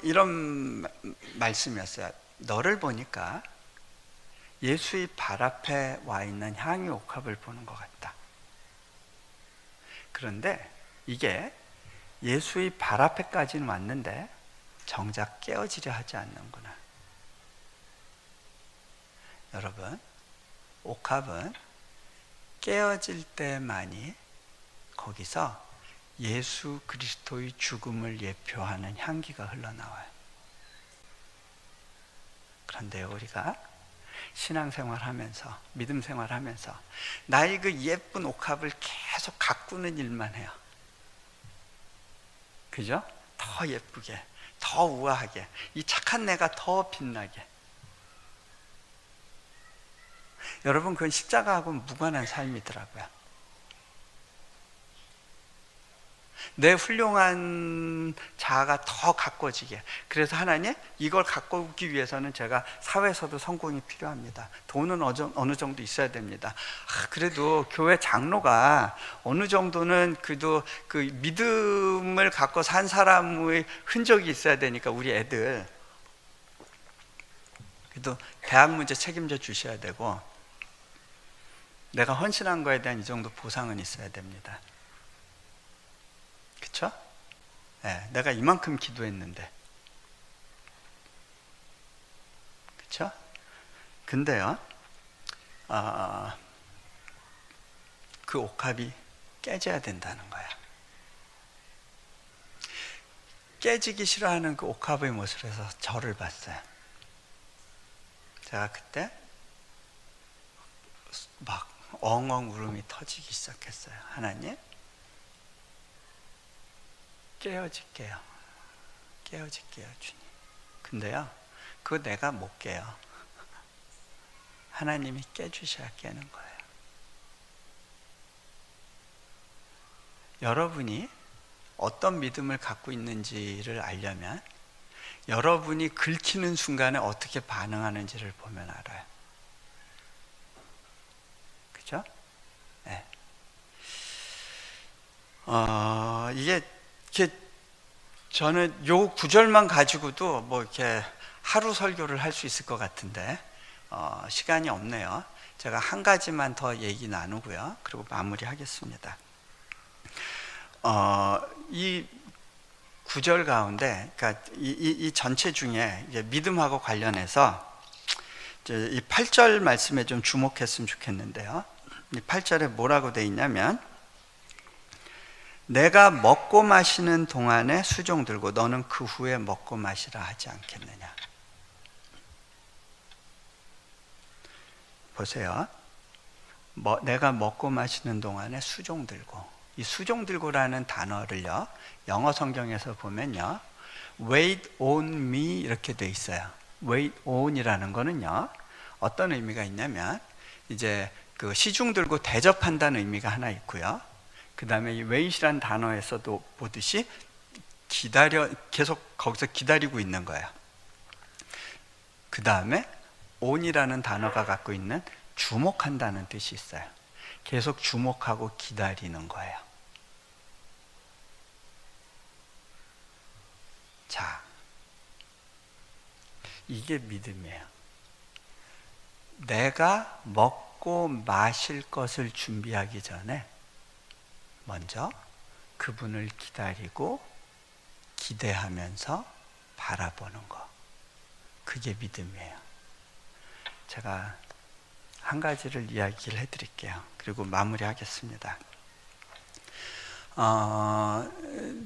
이런 말씀이었어요. 너를 보니까 예수의 발 앞에 와 있는 향유 옥합을 보는 것 같다. 그런데 이게 예수의 발 앞에까지는 왔는데 정작 깨어지려 하지 않는구나. 여러분, 옥합은 깨어질 때만이 거기서 예수 그리스도의 죽음을 예표하는 향기가 흘러나와요. 그런데 우리가 신앙생활하면서, 믿음 생활하면서 나의 그 예쁜 옥합을 계속 가꾸는 일만 해요. 그죠? 더 예쁘게, 더 우아하게, 이 착한 내가 더 빛나게. 여러분, 그건 십자가하고는 무관한 삶이더라고요. 내 훌륭한 자아가 더 가꿔지게. 그래서 하나님, 이걸 가꾸기 위해서는 제가 사회에서도 성공이 필요합니다. 돈은 어느 정도 있어야 됩니다. 그래도 교회 장로가 어느 정도는 그래도 그 믿음을 갖고 산 사람의 흔적이 있어야 되니까 우리 애들 그래도 대학 문제 책임져 주셔야 되고, 내가 헌신한 거에 대한 이 정도 보상은 있어야 됩니다. 그쵸? 내가 이만큼 기도했는데. 그쵸? 근데요, 그 옥합이 깨져야 된다는 거야. 깨지기 싫어하는 그 옥합의 모습에서 저를 봤어요. 제가 그때 막 엉엉 울음이 터지기 시작했어요. 하나님, 깨어질게요. 깨어질게요, 주님. 근데요, 그거 내가 못 깨요. 하나님이 깨주셔야 깨는 거예요. 여러분이 어떤 믿음을 갖고 있는지를 알려면 여러분이 긁히는 순간에 어떻게 반응하는지를 보면 알아요. 그죠? 네. 이게 저는 요 구절만 가지고도 이렇게 하루 설교를 할 수 있을 것 같은데 시간이 없네요. 제가 한 가지만 더 얘기 나누고요. 그리고 마무리하겠습니다. 이 구절 가운데, 그러니까 이 전체 중에 이제 믿음하고 관련해서 이 8절 말씀에 좀 주목했으면 좋겠는데요. 이 8절에 뭐라고 돼 있냐면, 내가 먹고 마시는 동안에 수종 들고 너는 그 후에 먹고 마시라 하지 않겠느냐. 보세요. 내가 먹고 마시는 동안에 수종 들고, 이 수종 들고라는 단어를요, 영어 성경에서 보면요, wait on me 이렇게 돼 있어요. wait on이라는 거는요, 어떤 의미가 있냐면, 이제 그 시중 들고 대접한다는 의미가 하나 있고요. 그 다음에 이 wait이라는 단어에서도 보듯이 계속 거기서 기다리고 있는 거예요. 그 다음에 on이라는 단어가 갖고 있는 주목한다는 뜻이 있어요. 계속 주목하고 기다리는 거예요. 자, 이게 믿음이에요. 내가 먹고 마실 것을 준비하기 전에 먼저 그분을 기다리고 기대하면서 바라보는 거, 그게 믿음이에요. 제가 한 가지를 이야기를 해드릴게요. 그리고 마무리하겠습니다.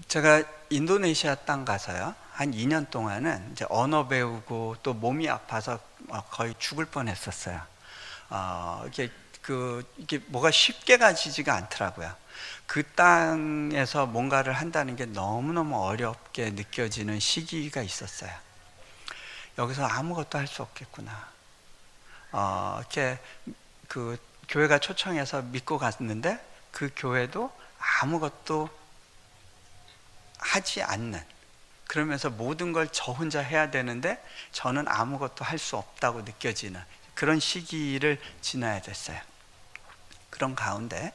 제가 인도네시아 땅 가서요, 한 2년 동안은 이제 언어 배우고 또 몸이 아파서 거의 죽을 뻔했었어요. 이게 뭐가 쉽게 가지지가 않더라고요. 그 땅에서 뭔가를 한다는 게 너무너무 어렵게 느껴지는 시기가 있었어요. 여기서 아무것도 할 수 없겠구나. 이렇게 그 교회가 초청해서 믿고 갔는데 그 교회도 아무것도 하지 않는, 그러면서 모든 걸 저 혼자 해야 되는데 저는 아무것도 할 수 없다고 느껴지는 그런 시기를 지나야 됐어요. 그런 가운데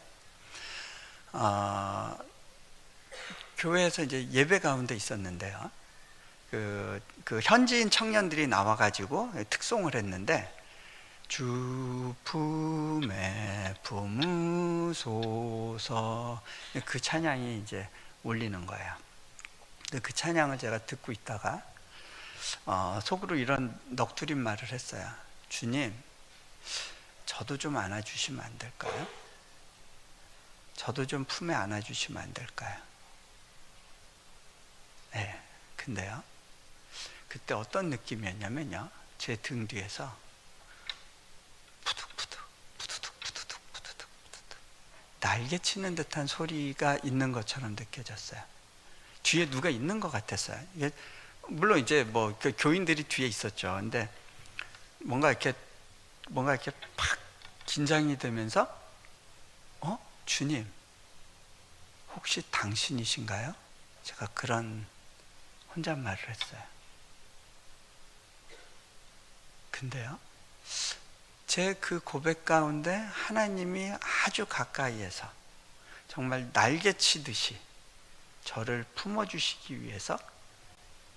교회에서 이제 예배 가운데 있었는데요, 그 현지인 청년들이 나와가지고 특송을 했는데, 주 품에 품으소서, 그 찬양이 이제 울리는 거예요. 그 찬양을 제가 듣고 있다가 속으로 이런 넋두린 말을 했어요. 주님, 저도 좀 안아주시면 안 될까요? 저도 좀 품에 안아주시면 안 될까요? 네, 근데요, 그때 어떤 느낌이었냐면요, 제 등 뒤에서 푸득푸득 푸드득 푸드득 푸드득 푸드득 날개치는 듯한 소리가 있는 것처럼 느껴졌어요. 뒤에 누가 있는 것 같았어요. 이게 물론 이제 뭐 교인들이 뒤에 있었죠. 근데 뭔가 이렇게 팍 긴장이 되면서, 주님, 혹시 당신이신가요? 제가 그런 혼잣말을 했어요. 근데요, 제 그 고백 가운데 하나님이 아주 가까이에서 정말 날개치듯이 저를 품어주시기 위해서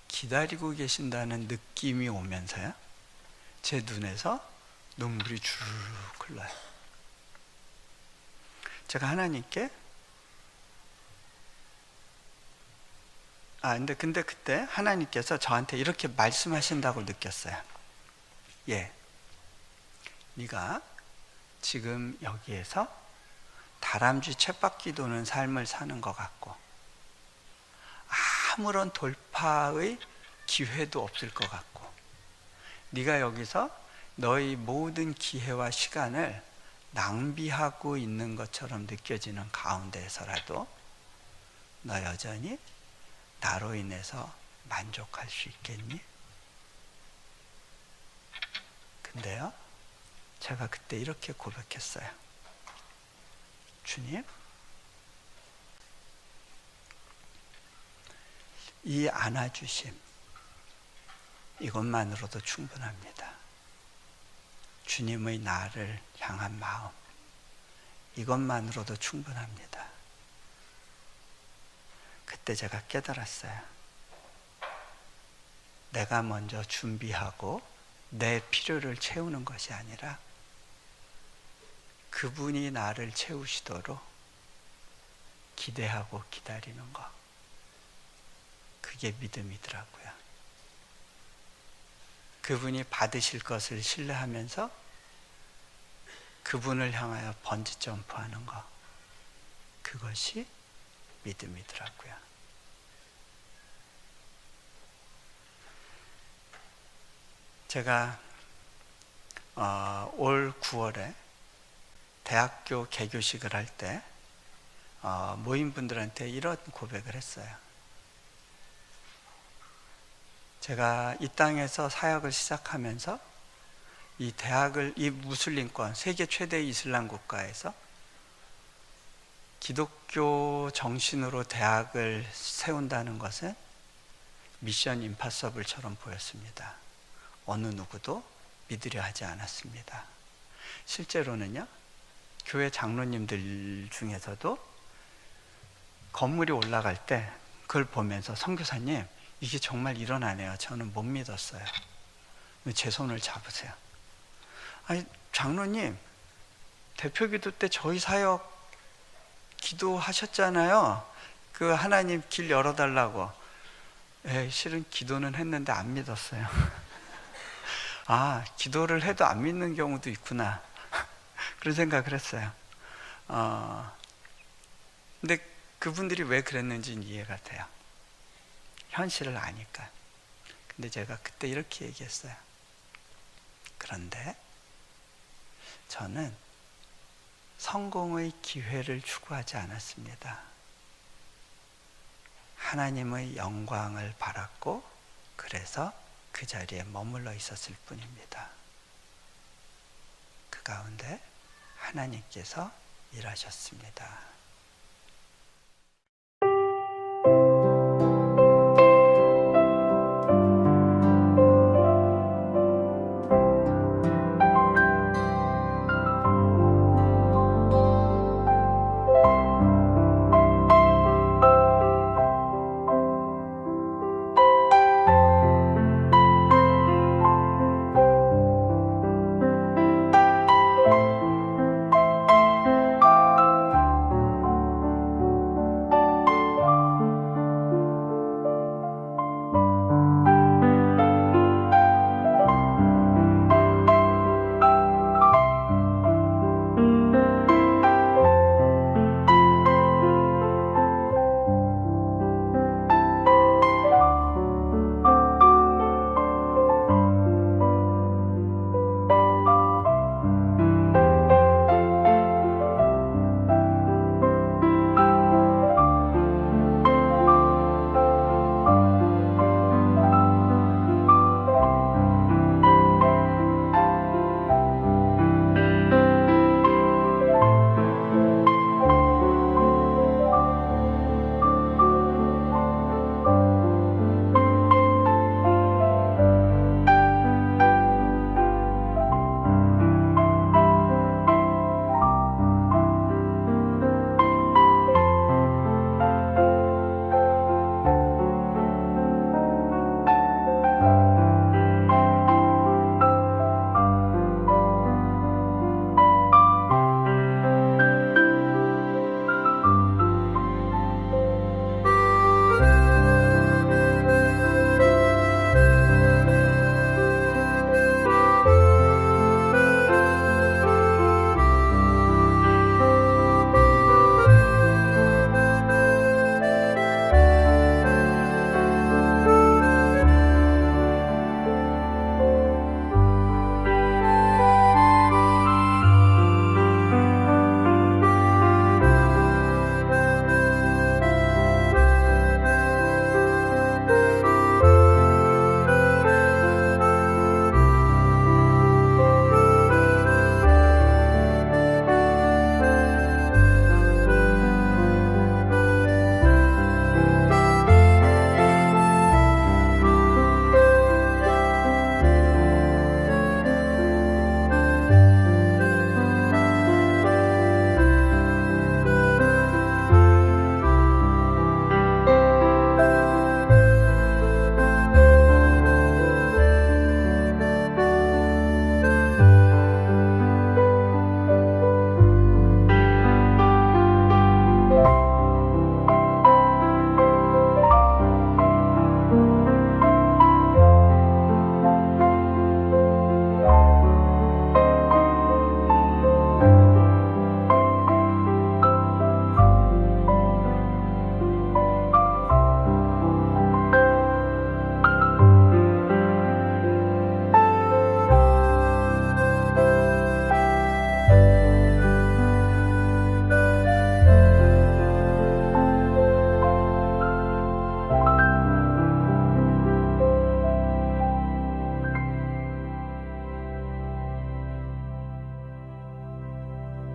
기다리고 계신다는 느낌이 오면서요, 제 눈에서 눈물이 주르륵 흘러요. 제가 하나님께 근데 그때 하나님께서 저한테 이렇게 말씀하신다고 느꼈어요. 네가 지금 여기에서 다람쥐 쳇바퀴 도는 삶을 사는 것 같고 아무런 돌파의 기회도 없을 것 같고, 네가 여기서 너의 모든 기회와 시간을 낭비하고 있는 것처럼 느껴지는 가운데에서라도 너 여전히 나로 인해서 만족할 수 있겠니? 근데요, 제가 그때 이렇게 고백했어요. 주님, 이 안아주심, 이것만으로도 충분합니다. 주님의 나를 향한 마음, 이것만으로도 충분합니다. 그때 제가 깨달았어요. 내가 먼저 준비하고 내 필요를 채우는 것이 아니라 그분이 나를 채우시도록 기대하고 기다리는 것, 그게 믿음이더라고요. 그분이 받으실 것을 신뢰하면서 그분을 향하여 번지 점프하는 것, 그것이 믿음이더라고요. 제가 올 9월에 대학교 개교식을 할 때 모임분들한테 이런 고백을 했어요. 제가 이 땅에서 사역을 시작하면서 이 대학을, 이 무슬림권, 세계 최대 이슬람 국가에서 기독교 정신으로 대학을 세운다는 것은 미션 임파서블처럼 보였습니다. 어느 누구도 믿으려 하지 않았습니다. 실제로는요, 교회 장로님들 중에서도 건물이 올라갈 때 그걸 보면서 선교사님, 이게 정말 일어나네요. 저는 못 믿었어요. 제 손을 잡으세요. 아니, 장로님, 대표기도 때 저희 사역 기도하셨잖아요. 그 하나님 길 열어달라고. 실은 기도는 했는데 안 믿었어요. 아, 기도를 해도 안 믿는 경우도 있구나. 그런 생각을 했어요. 근데 그분들이 왜 그랬는지는 이해가 돼요. 현실을 아니까. 근데 제가 그때 이렇게 얘기했어요. 그런데 저는 성공의 기회를 추구하지 않았습니다. 하나님의 영광을 바랐고, 그래서 그 자리에 머물러 있었을 뿐입니다. 그 가운데 하나님께서 일하셨습니다.